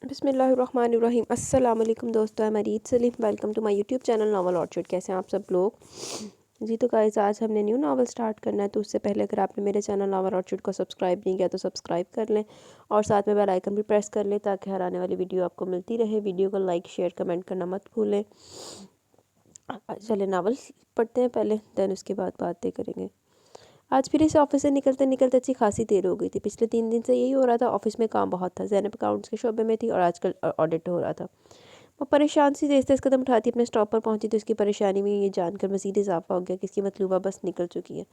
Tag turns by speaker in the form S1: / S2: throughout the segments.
S1: بسم اللہ الرحمن الرحیم۔ السلام علیکم دوستو، میں Reet Saleem, welcome to my YouTube channel novel orchard. کیسے ہیں آپ سب لوگ؟ جی تو گائز، آج ہم نے نیو ناول سٹارٹ کرنا ہے، تو اس سے پہلے اگر آپ نے میرے چینل ناول آرچرڈ کو سبسکرائب نہیں کیا تو سبسکرائب کر لیں اور ساتھ میں بیل آئیکن بھی پریس کر لیں تاکہ ہر آنے والی ویڈیو آپ کو ملتی رہے۔ ویڈیو کو لائک شیئر کمنٹ کرنا مت بھولیں۔ چلے ناول پڑھتے ہیں پہلے، دین اس کے بعد باتیں کریں گے۔ آج پھر اس آفس سے نکلتے نکلتے اچھی خاصی دیر ہو گئی تھی۔ پچھلے 3 دن سے یہی ہو رہا تھا، آفس میں کام بہت تھا۔ زینب اکاؤنٹس کے شعبے میں تھی اور آج کل آڈٹ ہو رہا تھا۔ وہ پریشان سی تیز تیز قدم اٹھاتی اپنے سٹاپ پر پہنچی تو اس کی پریشانی میں یہ جان کر مزید اضافہ ہو گیا کہ اس کی مطلوبہ بس نکل چکی ہے۔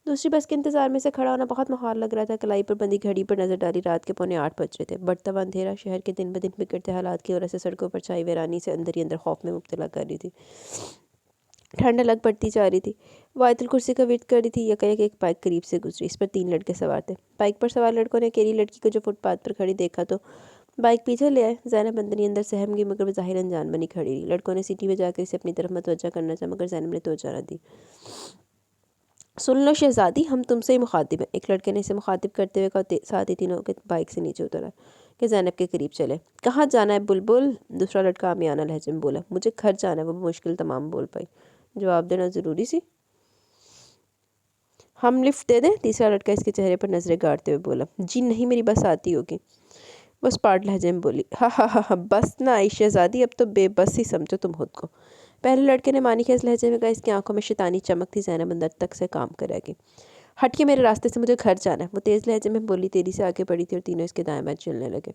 S1: دوسری بس کے انتظار میں سے کھڑا ہونا بہت محال لگ رہا تھا۔ کلائی پر بندی گھڑی پر نظر ڈالی، رات کے 8:15 بج رہے تھے۔ بڑھتا ہوا اندھیرا شہر کے دن بدن بگڑتے حالات کی وجہ سے سڑکوں پر چھائی ویرانی سے اندر ہی اندر خوف میں مبتلا کر رہی تھی۔ ٹھنڈ الگ پڑتی جا رہی تھی۔ وہ آیت الکرسی کا ورد کر رہی تھی، یکایک ایک بائک قریب سے گزری۔ اس پر 3 لڑکے سوار تھے۔ بائک پر سوار لڑکوں نے اکیلی لڑکی کو جو فٹ پاتھ پر کھڑی دیکھا تو بائک پیچھے لے آئے۔ زینب اندر ہی اندر سہم گئی مگر وہ ظاہر انجان بنی کھڑی رہی۔ لڑکوں نے سیٹی بجا کر اسے اپنی طرف متوجہ کرنا چاہا مگر زینب نے توجہ نہ دی۔ سن لو شہزادی، ہم تم سے ہی مخاطب ہیں، ایک لڑکے نے اسے مخاطب کرتے ہوئے کہا، ساتھ ہی تینوں کے بائک سے نیچے اترا کہ زینب کے قریب چلے۔ کہاں جانا ہے بلبل؟ دوسرا لڑکا عامیانہ لہجے میں بولا۔ مجھے گھر جانا ہے، وہ مشکل تمام بول پائی۔ جواب دینا ضروری سی؟ ہم لفٹ دے دیں؟ تیسرا لڑکا اس کے چہرے پر نظریں گاڑتے ہوئے بولا۔ جی نہیں، میری بس آتی ہوگی، وہ اسپاٹ لہجے میں بولی۔ ہاں ہاں ہاں ہاں، بس نہ آئی شہزادی، اب تو بے بس ہی سمجھو تم خود کو، پہلے لڑکے نے مانی خیز لہجے میں کہا۔ اس کی آنکھوں میں شیطانی چمک تھی۔ زینب اندر تک سے کام کرے گی۔ ہٹ کے میرے راستے سے، مجھے گھر جانا ہے، وہ تیز لہجے میں بولی۔ تیزی سے آگے بڑھی تھی اور تینوں اس کے دائیں بائیں چلنے لگے۔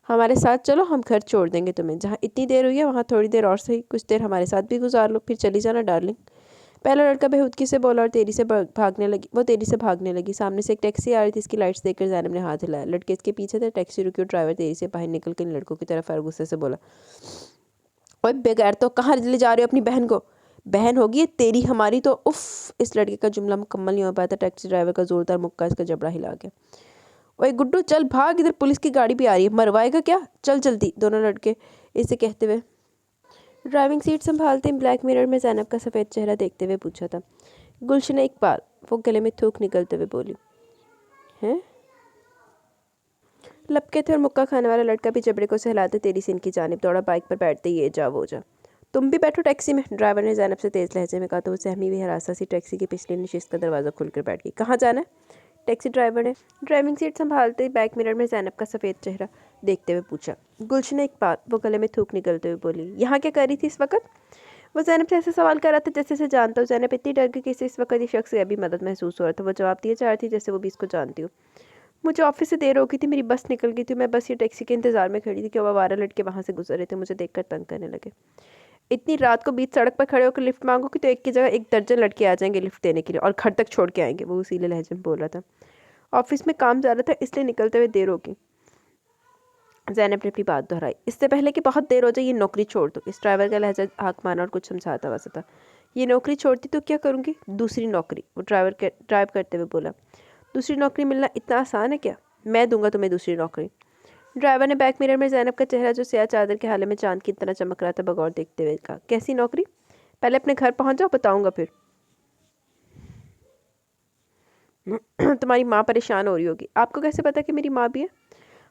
S1: ہمارے ساتھ چلو، ہم گھر چھوڑ دیں گے تمہیں، جہاں اتنی دیر ہوئی ہے وہاں تھوڑی دیر اور صحیح، کچھ دیر ہمارے ساتھ بھی گزار لو، پھر چلی جانا ڈارلنگ۔ پہلا لڑکا بےہودگی سے بولا اور تیزی سے بھاگنے لگی۔ سامنے سے ایک ٹیکسی آ رہی تھی، اس کی لائٹس دیکھ کر زینب نے ہاتھ ہلایا۔ لڑکے اس کے پیچھے تھے۔ ٹیکسی رکی اور ڈرائیور تیزی سے باہر نکل کر ان لڑکوں کی طرف غصے سے بولا۔ اوے بے غیرتو، کہاں لے جا رہے ہو اپنی بہن کو؟ بہن ہوگی یہ تیری، ہماری تو اف۔ اس لڑکے کا جملہ مکمل نہیں ہو پایا تھا، ٹیکسی ڈرائیور کا زوردار مکہ اس کا جبڑا ہلا گیا۔ اوے گڈو چل بھاگ، ادھر پولیس کی گاڑی بھی آ رہی ہے، مروائے گا کیا؟ چل جلدی، دونوں لڑکے اسے کہتے ہوئے ڈرائیونگ سیٹ سنبھالتے بلیک میرر میں زینب کا سفید چہرہ دیکھتے ہوئے پوچھا تھا۔ گلشن اقبال، وہ گلے میں تھوک نکلتے ہوئے بولی۔ ہیں؟ لپکے تھے اور مکہ کھانے والا لڑکا بھی جبڑے کو سہلاتے تیزی سے ان کی جانب دوڑا۔ بائک پر بیٹھتے ہی یہ جا وہ جا۔ تم بھی بیٹھو ٹیکسی میں، ڈرائیور نے زینب سے تیز لہجے میں کہا تو وہ سہمی ہوئی ہراساں سی ٹیکسی کی پچھلی نشست کا دروازہ کھول کر بیٹھ گئی۔ کہاں جانا ہے؟ ٹیکسی ڈرائیور نے ڈرائیونگ سیٹ سنبھالتے ہی بیک میرر میں زینب کا سفید چہرہ دیکھتے ہوئے پوچھا۔ گلشن اقبال، وہ گلے میں تھوک نکلتے ہوئے بولی۔ یہاں کیا کر رہی تھی اس وقت؟ وہ زینب سے ایسے سوال کر رہا تھا جیسے اسے جانتا ہو۔ زینب اتنی ڈر گئی کہ اسے اس وقت یہ شخص سے ابھی مدد محسوس ہو رہا تھا۔ وہ جواب دیا چاہ رہی تھی جیسے وہ بھی اس کو جانتی ہو۔ مجھے آفس سے دیر ہو گئی تھی، میری بس نکل گئی تھی، میں بس یہ ٹیکسی کے انتظار میں کھڑی تھی کہ وہ آوارہ لڑکے وہاں سے گزر رہے تھے، مجھے دیکھ کر تنگ کرنے لگے۔ اتنی رات کو بیچ سڑک پر کھڑے ہو کر لفٹ مانگو گی تو ایک کی جگہ 1 درجن لڑکے آ جائیں گے لفٹ دینے کے لیے اور گھر تک چھوڑ کے آئیں گے، وہ اصیلے لہجے میں بول رہا تھا۔ آفس میں کام زیادہ تھا اس لیے نکلتے ہوئے دیر ہوگی، زینب نے اپنی بات دہرائی۔ اس سے پہلے کہ بہت دیر ہو جائے یہ نوکری چھوڑ دو، اس ڈرائیور کا لہجہ حاکمانہ اور کچھ سمجھاتا ہوا سا تھا۔ یہ نوکری چھوڑتی تو کیا کروں گی؟ دوسری نوکری، وہ ڈرائیو کرتے ہوئے بولا۔ دوسری نوکری ملنا اتنا آسان ہے کیا؟ میں دوں گا تمہیں دوسری نوکری، ڈرائیور نے بیک میرر میں زینب کا چہرہ جو سیاہ چادر کے حالے میں چاند کی طرح چمک رہا تھا بغور دیکھتے ہوئے کہا۔ کیسی نوکری؟ پہلے اپنے گھر پہنچ جاؤ، بتاؤں گا پھر۔ تمہاری ماں پریشان ہو رہی ہوگی۔ آپ کو کیسے پتا کہ میری ماں بھی ہے؟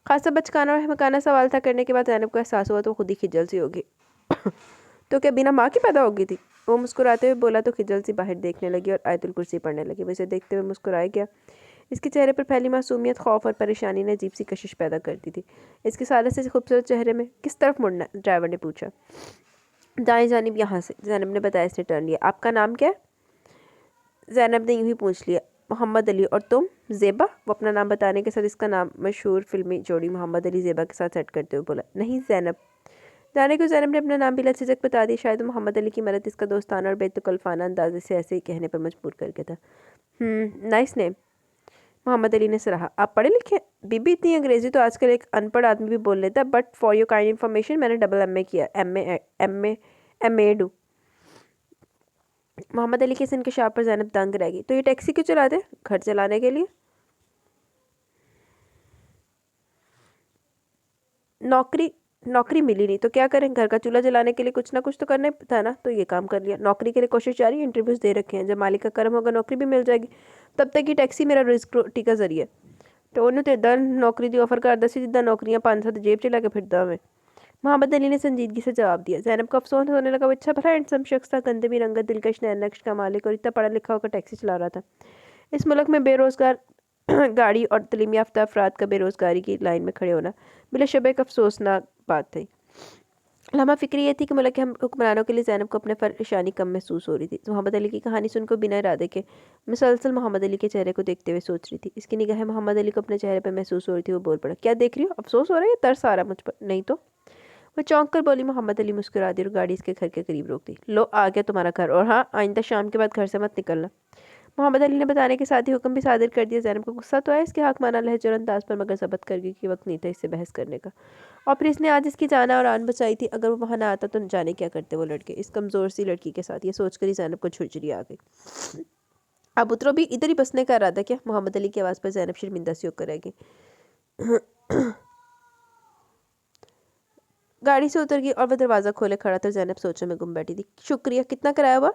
S1: خاصا بچکانا اور احمقانہ سوال تھا، کرنے کے بعد زینب کو احساس ہوا تو خود ہی خجل سی ہوگی۔ تو کیا بنا ماں کی پیدا ہوگی تھی؟ وہ مسکراتے ہوئے بولا تو خجل سی باہر دیکھنے لگی اور آیت الکرسی پڑھنے لگی۔ وہ اسے دیکھتے ہوئے مسکرائے گیا۔ اس کے چہرے پر پھیلی معصومیت، خوف اور پریشانی نے عجیب سی کشش پیدا کر دی تھی۔ اس کے سادے سے خوبصورت چہرے میں کس طرف مڑنا ہے؟ ڈرائیور نے پوچھا۔ دائیں جانب یہاں سے، زینب نے بتایا۔ اس نے ٹرن لیا۔ آپ کا نام کیا ہے؟ زینب نے یوں ہی پوچھ لیا۔ محمد علی، اور تم؟ زیبا، وہ اپنا نام بتانے کے ساتھ اس کا نام مشہور فلمی جوڑی محمد علی زیبا کے ساتھ سیٹ کرتے ہوئے بولا۔ نہیں زینب، جانے کو زینب نے اپنا نام بلا جھجک بتا دیا۔ شاید محمد علی کی مدد اس کا دوستانہ اور بے تکلفانہ انداز سے ایسے ہی کہنے پر مجبور کر کے تھا۔ نائس نیم، محمد علی نے سراہا۔ آپ پڑھے لکھے؟ بی بی اتنی انگریزی تو آج کل ایک ان پڑھ آدمی بھی بول لیتا ہے، but for your kind information میں نے ڈبل ایم اے کیا، ایم اے ڈو۔ محمد علی کے اس انکشاف پر زینب دنگ رہ گئی۔ تو یہ ٹیکسی کیوں چلا دے؟ گھر چلانے کے لیے؟ نوکری ملی نہیں تو کیا کریں؟ گھر کا چولہا جلانے کے لیے کچھ نہ کچھ تو کرنا تھا نا، تو یہ کام کر لیا۔ نوکری کے لیے کوشش جاری ہے، انٹرویوز دے رکھے ہیں، جب مالک کا کرم ہوگا نوکری بھی مل جائے گی، تب تک یہ ٹیکسی میرا رزق روٹی کا ذریعہ ہے۔ تو انہوں تے ادھر نوکری دی آفر کردا سی جدھر نوکریاں 5-7 جیب چ لے کے پھردا میں۔ محمد علی نے سنجیدگی سے جواب دیا۔ زینب کو افسوس ہونے لگا، وہ اچھا بھلا ہینڈسم شخص تھا، گندے بھی رنگت، دلکش نین نقش کا مالک اور اتنا پڑھا لکھا ہو کر ٹیکسی چلا رہا تھا۔ اس ملک میں بے روزگار گاڑی اور تعلیم یافتہ افراد کا بے روزگاری کی لائن میں کھڑے ہونا بلا شبہ ایک افسوسناک بات تھی۔ لمحہ فکر یہ تھی کہ ملک کے حکمرانوں کے لیے زینب کو اپنے پریشانی کم محسوس ہو رہی تھی۔ محمد علی کی کہانی سن کر بنا ارادے کے مسلسل محمد علی کے چہرے کو دیکھتے ہوئے سوچ رہی تھی۔ اس کی نگاہیں محمد علی کو اپنے چہرے پہ محسوس ہو رہی تھی۔ وہ بول پڑا، کیا دیکھ رہی ہو؟ افسوس ہو رہا ہے یا ترس آ رہا ہے مجھ پر؟ نہیں تو وہ چونک کر بولی۔ محمد علی مسکرا دی اور گاڑی اس کے گھر کے قریب روک دی۔ لو آ گیا تمہارا گھر، اور ہاں آئندہ شام کے بعد گھر سے مت نکلنا۔ محمد علی نے بتانے کے ساتھ ہی حکم بھی صادر کر دیا۔ زینب کو غصہ تو آیا اس کے حاکمانہ لہجے اور انداز پر، مگر ضبط کر گئی کہ وقت نہیں تھا اس سے بحث کرنے کا، اور پھر اس نے آج اس کی جان اور آن بچائی تھی، اگر وہ وہاں نہ آتا تو جانے کیا کرتے وہ لڑکے اس کمزور سی لڑکی کے ساتھ۔ یہ سوچ کر ہی زینب کو جھرجھری آ گئی۔ اب اترو بھی، ادھر ہی بسنے کا ارادہ کیا؟ محمد علی کی آواز پر زینب شرمندہ سی ہو کر رہ گئی۔ گاڑی سے اتر گئی اور وہ دروازہ کھولے کھڑا تھا۔ زینب سوچوں میں گم بیٹھی تھی۔ شکریہ، کتنا کرایہ ہوا؟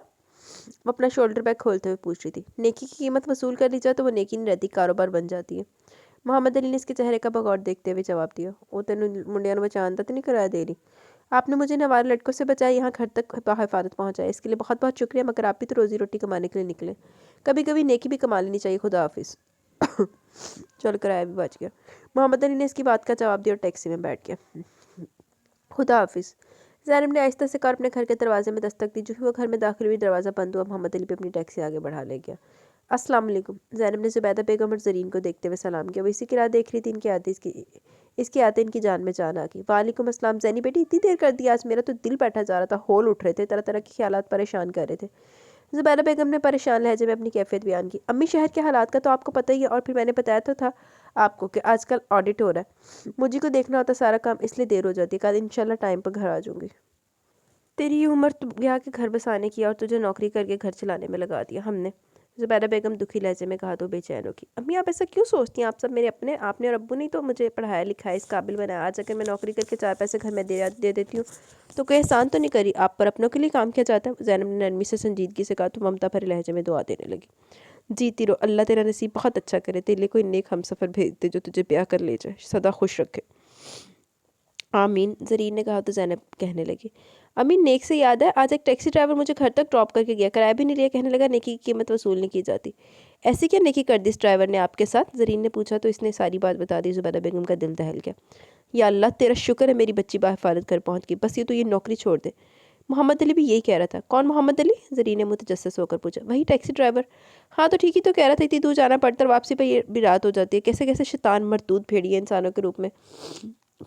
S1: وہ اپنا شولڈر بیگ کھولتے ہوئے پوچھ رہی تھی۔ نیکی کی قیمت وصول کر لی جائے تو وہ نیکی نہیں رہتی، کاروبار بن جاتی ہے۔ محمد علی نے اس کے چہرے کا بغور دیکھتے ہوئے جواب دیا۔ وہ تینوں منڈیاں نو بچانتا تو نہیں کرایہ دے رہی؟ آپ نے مجھے نوارے لڑکوں سے بچایا، یہاں گھر تک حفاظت پہنچایا، اس کے لیے بہت بہت شکریہ، مگر آپ بھی تو روزی روٹی کمانے کے لیے نکلے، کبھی کبھی نیکی بھی کما لینی چاہیے۔ خدا حافظ۔ چل کرایہ بھی بچ گیا۔ محمد علی نے اس کی بات کا جواب دیا اور ٹیکسی میں بیٹھ گیا۔ خدا حافظ۔ زینب نے آہستہ سے کر اپنے گھر کے دروازے میں دستک دی۔ جو ہی وہ گھر میں داخل ہوئی دروازہ بند ہوا، محمد علی پہ اپنی ٹیکسی آگے بڑھا لے گیا۔ السلام علیکم۔ زینب نے زبیدہ بیگم اور زرین کو دیکھتے ہوئے سلام کیا۔ وہ اسی کی راہ دیکھ رہی تھی، اس کی آتے ان کی جان میں جان آ گئی۔ وعلیکم السلام زینی بیٹی، اتنی دیر کر دی آج؟ میرا تو دل بیٹھا جا رہا تھا، ہول اٹھ رہے تھے، طرح طرح کے خیالات پریشان کر رہے تھے۔ زبیدہ بیگم نے پریشان لہجے میں اپنی کیفیت بیان کی۔ امی شہر کے حالات کا تو آپ کو پتہ ہی ہے، اور پھر میں نے بتایا تو تھا آپ کو کہ آج کل آڈٹ ہو رہا ہے، مجھے کو دیکھنا ہوتا سارا کام، اس لیے دیر ہو جاتی ہے۔ کل انشاءاللہ ٹائم پر گھر آ جاؤں گی۔ تیری یہ عمر تو گیا کہ گھر بسانے کی، اور تجھے نوکری کر کے گھر چلانے میں لگا دیا ہم نے۔ زبیدہ بیگم دکھی لہجے میں کہا تو بے چین ہو گئی۔ امی آپ ایسا کیوں سوچتی ہیں؟ آپ سب میرے اپنے، آپ نے اور ابو نے تو مجھے پڑھایا لکھایا، اس قابل بنایا، آج اگر میں نوکری کر کے 4 پیسے گھر میں دے دیتی ہوں تو کوئی احسان تو نہیں کری؟ آپ پر اپنوں کے لیے کام کیا جاتا ہے؟ زینب نے نرمی سے سنجیدگی سے کہا تو ممتا بھرے لہجے میں دعا دینے لگی۔ جیتی رہو، اللہ تیرا نصیب بہت اچھا کرے، تیرے لیے کوئی نیک ہم سفر بھیج دے جو تجھے بیاہ کر لے جائے، سدا خوش رکھے۔ آمین، زرین نے کہا تو زینب کہنے لگی۔ امی نیک سے یاد ہے، آج ایک ٹیکسی ڈرائیور مجھے گھر تک ڈراپ کر کے گیا، کرایہ بھی نہیں لیا، کہنے لگا نیکی کی قیمت وصول نہیں کی جاتی۔ ایسی کیا نیکی کر دی اس ڈرائیور نے آپ کے ساتھ؟ زرین نے پوچھا تو اس نے ساری بات بتا دی۔ زبیدہ بیگم کا دل دہل گیا۔ یا اللہ تیرا شکر ہے میری بچی باحفاظت گھر پہنچ گئی، بس یہ تو یہ نوکری چھوڑ دے۔ محمد علی بھی یہی کہہ رہا تھا۔ کون محمد علی؟ زرین نے متجسس ہو کر پوچھا۔ وہی ٹیکسی ڈرائیور۔ ہاں تو ٹھیک ہی تو کہہ رہا تھا، اتنی دور جانا پڑتا اور واپسی پہ یہ بھی رات ہو جاتی ہے، کیسے کیسے شیطان مردود بھیڑیے انسانوں کے روپ میں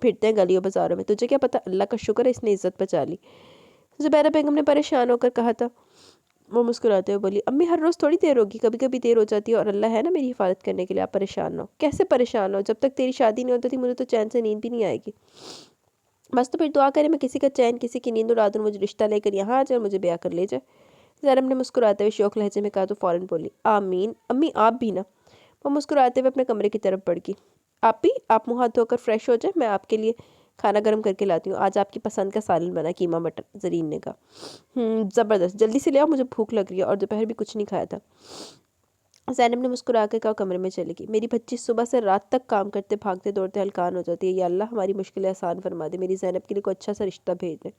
S1: پھرتے ہیں گلیوں بازاروں میں، تجھے کیا پتہ؟ اللہ کا شکر ہے اس نے عزت بچا لی۔ زبیدہ بیگم نے پریشان ہو کر کہا تھا۔ وہ مسکراتے ہوئے بولی، امی ہر روز تھوڑی دیر ہوگی، کبھی کبھی دیر ہو جاتی ہے، اور اللہ ہے نا میری حفاظت کرنے کے لیے، آپ پریشان نہ ہو۔ کیسے پریشان ہو؟ جب تک تیری شادی نہیں ہوتی تھی مجھے تو چین سے نیند بھی نہیں آئے گی۔ بس تو پھر دعا کرے میں کسی کا چین کسی کی نیند اڑا دوں، مجھے رشتہ لے کر یہاں آ جائے اور مجھے بیاہ کر لے جائے۔ زینب نے مسکراتے ہوئے شوق لہجے میں کہا تو فوراً بولی، آمین۔ امی آپ بھی نا۔ وہ مسکراتے ہوئے اپنے کمرے کی طرف بڑھ گئی۔ آپ منہ ہاتھ دھو کر فریش ہو جائیں، میں آپ کے لیے کھانا گرم کر کے لاتی ہوں، آج آپ کی پسند کا سالن بنا، قیمہ مٹر، زرین نے کہا۔ زبردست، جلدی سے لے آؤ، مجھے بھوک لگ رہی ہے اور دوپہر بھی کچھ نہیں کھایا تھا۔ زینب نے مسکرا کے کہا کمرے میں چلے گی۔ میری بچی صبح سے رات تک کام کرتے بھاگتے دوڑتے ہلکان ہو جاتی ہے، یا اللہ ہماری مشکلیں آسان فرما دے، میری زینب کے لیے کوئی اچھا سا رشتہ بھیج دے۔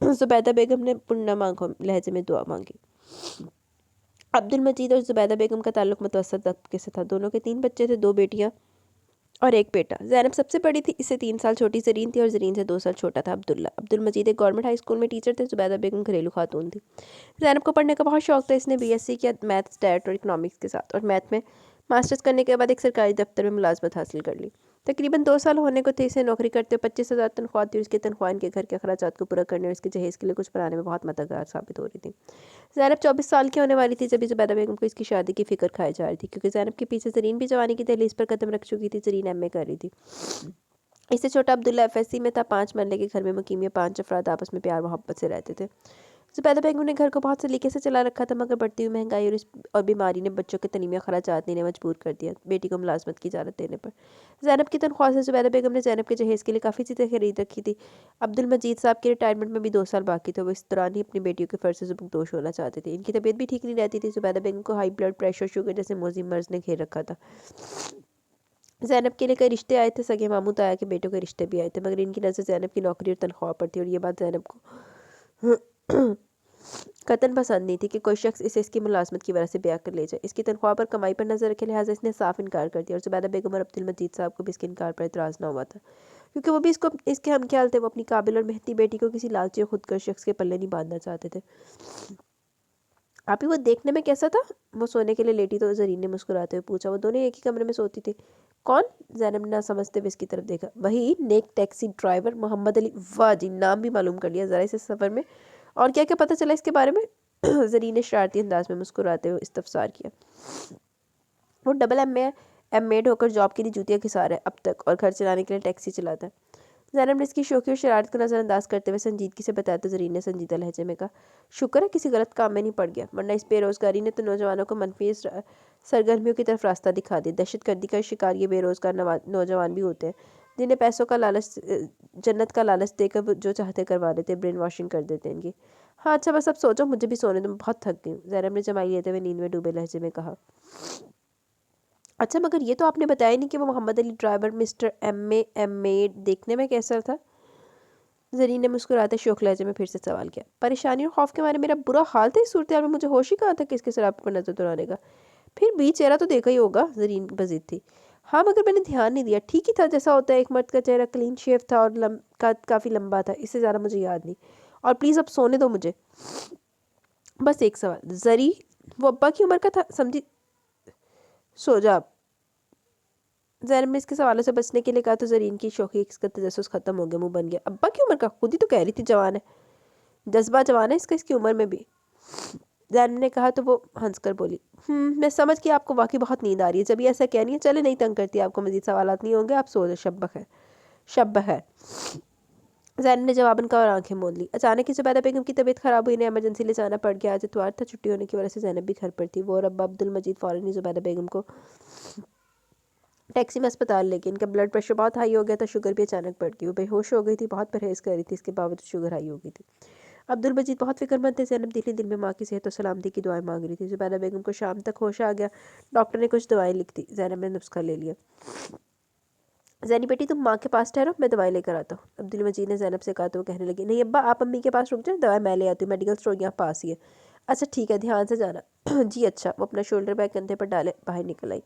S1: زبیدہ بیگم نے پرنما لہجے میں دعا مانگی۔ عبد المجید اور زبیدہ بیگم کا تعلق متوسط طبقے سے تھا۔ دونوں کے 3 بچے تھے، 2 بیٹیاں اور 1 بیٹا۔ زینب سب سے بڑی تھی، اس سے 3 سال چھوٹی زرین تھی، اور زرین سے 2 سال چھوٹا تھا عبداللہ۔ عبد المجید ایک گورنمنٹ ہائی اسکول میں ٹیچر تھے، زبیدہ بیگم گھریلو خاتون تھی۔ زینب کو پڑھنے کا بہت شوق تھا، اس نے بی ایس سی کیا میتھس ڈیٹ اور اکنامکس کے ساتھ، اور میتھ میں ماسٹرز کرنے کے بعد ایک سرکاری دفتر میں ملازمت حاصل کر لی۔ تقریباً 2 سال ہونے کو تھے اسے نوکری کرتے، 25,000 تنخواہ تھی، اور اس کی تنخواہ ان کے گھر کے اخراجات کو پورا کرنے اور اس کے جہیز کے لیے کچھ بنانے میں بہت مددگار ثابت ہو رہی تھی۔ زینب 24 سال کی ہونے والی تھی جب زبیدہ بیگم کو اس کی شادی کی فکر کھائی جا رہی تھی، کیونکہ زینب کے پیچھے زرین بھی جوانی کی دہلیز پر قدم رکھ چکی تھی۔ زرین ایم اے کر رہی تھی، اس سے چھوٹا عبداللہ ایف ایس سی میں تھا۔ 5 مرلے کے گھر میں مقیم یہ 5 افراد آپس میں پیار محبت سے رہتے تھے۔ ज़ुबैदा बेगम ने घर को बहुत सलीके से चला रखा था, मगर बढ़ती हुई महंगाई और बीमारी ने बच्चों के तनीमिया खर्चात देने मजबूर कर दिया बेटी को मुलाजमत की इजाज़त देने पर। ज़ैनब की तनख्वाह से ज़ुबैदा बेगम ने ज़ैनब के जहेज़ के लिए काफ़ी चीज़ें खरीद रखी थी। अब्दुल मजीद साहब के रिटायरमेंट में भी 2 साल बाकी थे। वो इस दौरान ही अपनी बेटियों के फ़र्ज से सुबकदोश होना चाहते थे। इनकी तबीयत भी ठीक नहीं रहती थी। ज़ुबैदा बेगम को हाई ब्लड प्रेशर, शुगर जैसे मोज़ी मर्ज़ ने घेर रखा था। ज़ैनब के लिए कई रिश्ते आए थे, सगे मामू ताया के बेटों के रिश्ते भी आए थे, मगर इनकी नज़र ज़ैनब की नौकरी और तनख्वाह पर थी, और ये बात ज़ैनब को कतन पसंद नहीं थी कि कोई शख्स इसे इसकी मुलाजमत की वजह से ब्याह कर ले जाए। इसकी तनख्वाह पर कमाई पर नजर रखे लिहाजा इसने साफ इनकार कर दिया, और ज़ुबैदा बेगम और अब्दुल मजीद साहब को भी इसके इनकार पर एतराज़ ना हुआ था, क्योंकि वो भी इसके हम ख्याल थे। वो अपनी काबिल और मेहनती बेटी को किसी लालची और खुदगर्ज शख्स के पल्ले नहीं बांधना चाहते थे। आप ही वो देखने में कैसा था? वो सोने के लिए लेटी तो ज़रीन ने मुस्कुराते हुए पूछा। वो दोनों एक ही कमरे में सोती थी। कौन? ज़ैनब ने ना समझते हुए इसकी तरफ देखा। वही नेक टैक्सी ड्राइवर मोहम्मद अली। वाह जी, नाम भी मालूम कर लिया ज़रा इस सफ़र में। और क्या क्या पता चला इसके बारे में? ज़रीन ने शरारती अंदाज में मुस्कुराते हुए इस्तफसार किया। वो डबल एम एड होकर जॉब के लिए जूतियाँ घिसा रहा है अब तक, और घर चलाने के लिए टैक्सी चलाता है। ज़ैनब ने इसकी शौकी और शरारत को नज़रअंदाज करते हुए संजीदगी से बताया तो ज़रीन ने संजीदा लहजे में कहा, शुक्र है किसी गलत काम में नहीं पड़ गया, वरना इस बेरोज़गारी ने तो नौजवानों को मनफी सरगर्मियों की तरफ रास्ता दिखा दिया। दहशतगर्दी का शिकार ये बेरोज़गार नौजवान भी होते हैं, जिन्हें पैसों का लालच, जन्नत का लालच देकर वो जो चाहते करवा लेते, ब्रेन वॉशिंग कर देते हैं इनकी। हाँ अच्छा, बस अब सोचो, मुझे भी सोने दो, मैं बहुत थक गई हूँ, ज़ैनब ने जमाई लेते हुए नींद में डूबे लहजे में कहा। अच्छा, मगर ये तो आपने बताया नहीं कि वो Mohammed Ali driver mister M A देखने में कैसा था? ज़रीन ने मुस्कुराते शौक लहजे में फिर से सवाल किया। परेशानी और खौफ के मारे मेरा बुरा हाल था इस सूरत हाल में, मुझे होश ही कहाँ था किसके सरापे पर नजर दौड़ाने का। फिर भी चेहरा तो देखा ही होगा, ज़रीन बज़िद थी। हाँ, मगर मैंने ध्यान नहीं दिया, ठीक ही था जैसा होता है। एक मर्द का चेहरा क्लीन शेव था और काफ़ी लंबा था, इससे ज़्यादा मुझे याद नहीं। और प्लीज़ अब सोने दो मुझे। बस एक सवाल ज़री, वो अब्बा की उम्र का था समझी? सो जा अब। ज़ैनब ने इसके सवालों से बचने के लिए कहा तो ज़रीन की शौकी इसका तजस्सुस खत्म हो गया, मुंह बन गया। अब्बा की उम्र का? खुद ही तो कह रही थी जवान है। जज्बा जवान है इसका, इसकी उम्र में भी। ज़ैनब ने कहा तो वो हंसकर बोली, मैं समझ कि आपको वाकई बहुत नींद आ रही है। जब ये ऐसा कहनी है, चले नहीं तंग करती, आपको मजीद सवालात नहीं होंगे, आप सो जाओ। शब है। ज़ैनब ने जवाबन कहा और आंखें मूंद ली। अचानक ही ज़ुबैदा बेगम की तबीयत ख़राब हुई, इन्हें इमरजेंसी ले जाना पड़ गया। आज इतवार था, छुट्टी होने की वजह से ज़ैनब भी घर पर थी। वो और अब्बा अब्दुल मजीद फ़ौरन ही ज़ुबैदा बेगम को टैक्सी में अस्पताल लेके। इनका ब्लड प्रेशर बहुत हाई हो गया था, शुगर भी अचानक बढ़ गई। वो बेहोश हो गई थी, बहुत परहेज़ कर रही थी, इसके बावजूद शुगर हाई हो गई थी। अब्दुल मजीद बहुत फिक्रमंद थे। ज़ैनब दिल ही दिल में माँ की सेहत और सलामती की दुआएं मांग रही थी। ज़ुबैदा बेगम को शाम तक होश आ गया। डॉक्टर ने कुछ दवाएं लिख दी। ज़ैनब ने नुस्खा ले लिया। ज़ैनी बेटी, तुम माँ के पास ठहरो, मैं दवाई लेकर आता हूँ, अब्दुल मजीद ने ज़ैनब से कहा तो वो कहने लगी, नहीं अब्बा, आप अम्मी के पास रुक जाए, दवाई मैं ले आती हूँ, मेडिकल स्टोर यहाँ पास ही है। अच्छा ठीक है, ध्यान से जाना। जी अच्छा। वो अपना शोल्डर बैग कंधे पर डाले बाहर निकल आई।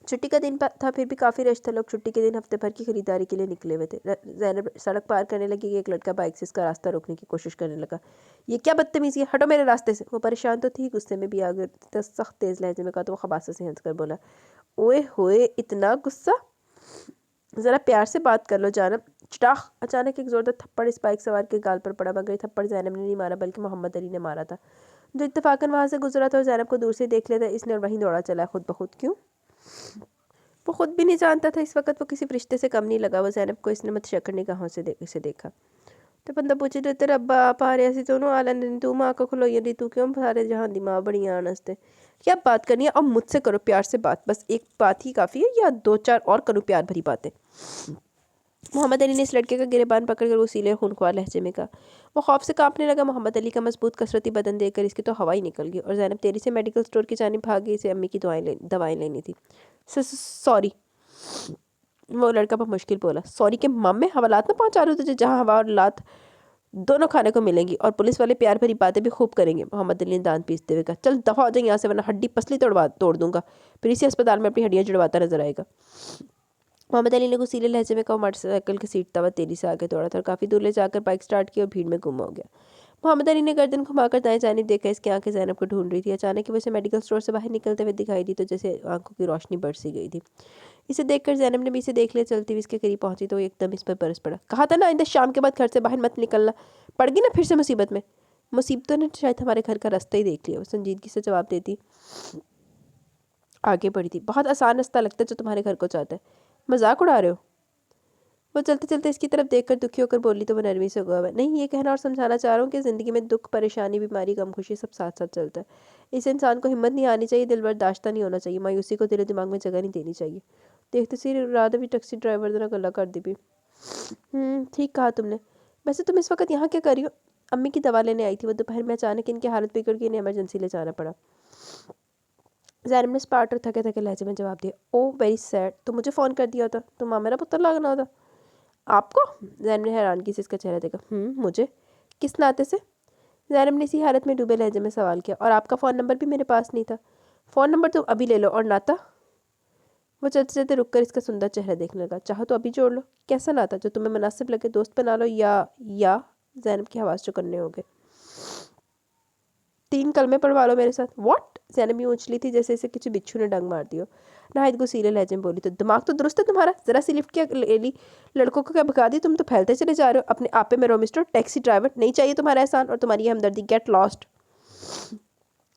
S1: छुट्टी का दिन था, फिर भी काफ़ी रश था। लोग छुट्टी के दिन हफ्ते भर की खरीदारी के लिए निकले हुए थे। ज़ैनब सड़क पार करने लगी कि एक लड़का बाइक से इसका रास्ता रोकने की कोशिश करने लगा। ये क्या बदतमीज़ी है, हटो मेरे रास्ते से। वो परेशान तो थी, गुस्से में भी आ गई, तो सख्त तेज़ लहजे में कहा तो वो खबासा से हंस कर बोला, ओए होए, इतना गुस्सा, ज़रा प्यार से बात कर लो जानब। चटाख! अचानक एक ज़ोरदार थप्पड़ इस बाइक सवार के गाल पर पड़ा, मगर ये थप्पड़ ज़ैनब ने नहीं मारा, बल्कि मोहम्मद अली ने मारा था, जो इत्तेफाकन वहाँ से गुजरा था और ज़ैनब को दूर से देख लिया था। इसने और वहीं दौड़ा चला खुद ब खुद। क्यों? वो खुद भी नहीं जानता था। इस वक्त वो किसी रिश्ते से कम नहीं लगा। वो ज़ैनब को इसने मतशक्कड़ निगाहों से इसे देखा तो बंदा पूछे तो तेरा अब्बा आप आ रहे दोनों आलन तू माँ को खलोई दी, तू क्यों सारे जहाँ दी माँ बड़ी आनस्ते। क्या बात करनी है? अब मुझसे करो प्यार से बात, बस एक बात ही काफ़ी है, या 2-4 और करूँ प्यार भरी बातें? मोहम्मद अली ने इस लड़के का गिरेबान पकड़कर वसीले खूनख्वार लहजे में कहा। वो खौफ से कांपने लगा। मोहम्मद अली का मजबूत कसरती बदन देखकर इसकी तो हवा ही निकल गई, और ज़ैनब तेरी से मेडिकल स्टोर की जानिब भागी। इसे अम्मी की दवाएं लेनी थी। सॉरी, वो लड़का बहुत मुश्किल बोला। सॉरी के मामे, हवालात ना पहुंचा रहे हो तुझे, जहाँ हवा और लात दोनों खाने को मिलेंगी, और पुलिस वाले प्यार भरी बातें भी खूब करेंगे। मोहम्मद अली ने दांत पीसते हुए कहा, चल दफा हो जाए यहाँ से, वरना हड्डी पसली तोड़ दूंगा, फिर इसी अस्पताल में अपनी हड्डियाँ जुड़वाता नजर आएगा। मोहम्मद अली ने गुस्सीले लहजे में कहा। मोटरसाइकिल की सीट तवा तेजी से आगे दौड़ा था और काफ़ी दूर ले जाकर बाइक स्टार्ट की और भीड़ में गुम हो गया। मोहम्मद अली ने गर्दन घुमाकर दाएं जानिब देखा। इसकी आंखें ज़ैनब को ढूंढ रही थी। अचानक ही वो इसे मेडिकल स्टोर से बाहर निकलते हुए दिखाई दी, तो जैसे आंखों की रोशनी बरसी गई थी। इसे देखकर ज़ैनब ने भी इसे देख लिया। चलती हुई इसके करीब पहुंची तो वो एकदम इस पर बरस पड़ा। कहा था ना आइंदा शाम के बाद घर से बाहर मत निकलना। पड़ गई ना फिर से मुसीबत में? मुसीबतों ने शायद हमारे घर का रास्ता ही देख लिया, वो संजीदगी से जवाब देती आगे बढ़ी थी। बहुत आसान रास्ता लगता है जो तुम्हारे घर को चाहता है। मजाक उड़ा रहे हो? वो चलते चलते इसकी तरफ देखकर दुखी होकर बोली तो वो नरमी से हुआ नहीं, ये कहना और समझाना चाह रहा हूँ कि ज़िंदगी में दुख, परेशानी, बीमारी, गम, खुशी सब साथ साथ चलता है। इस इंसान को हिम्मत नहीं आनी चाहिए, दिल बर्दाश्त नहीं होना चाहिए, मायूसी को दिल दिमाग में जगह नहीं देनी चाहिए। देखते सी राधा भी टैक्सी ड्राइवर ने गला कर दी भी। ठीक कहा तुमने। वैसे तुम इस वक्त यहाँ क्या कर रही हो? अम्मी की दवा लेने आई थी, वो दोपहर में अचानक इनकी हालत बिगड़ गई, इन्हें इमरजेंसी ले जाना पड़ा। ज़ैनब ने स्पार्ट और थके थके लहजे में जवाब दिया। ओ वेरी सैड। तो मुझे फ़ोन कर दिया होता तो माँ मेरा पुत्र लागना होता। आपको? ज़ैनब ने हैरानगी से इसका चेहरा देखा। मुझे? किस नाते से? ज़ैनब ने इसी हालत में डूबे लहजे में सवाल किया। और आपका फ़ोन नंबर भी मेरे पास नहीं था। फ़ोन नंबर तो अभी ले लो। और नाता? वो चलते चलते रुक कर इसका सुंदर चेहरा देखने लगा। चाहो तो अभी जोड़ लो। कैसा नाता? जो तुम्हें मुनासिब लगे, दोस्त बना लो या ज़ैनब की आवाज़ चुकन्ने हो गए। 3 कलमे पढ़वा लो मेरे साथ। व्हाट? ज़ैनब यूँ उछली थी जैसे इसे किसी बिच्छू ने डंग मार दी हो। नाहिद गुस्सीले लहजे में बोली तो दिमाग तो दुरुस्त है तुम्हारा, ज़रा सी लिफ्ट क्या ले ली, लड़कों को क्या भगा दी, तुम तो फैलते चले जा रहे हो अपने आपे में। रो मिस्टर टैक्सी ड्राइवर, नहीं चाहिए तुम्हारा एहसान और तुम्हारी हमदर्दी। Get lost.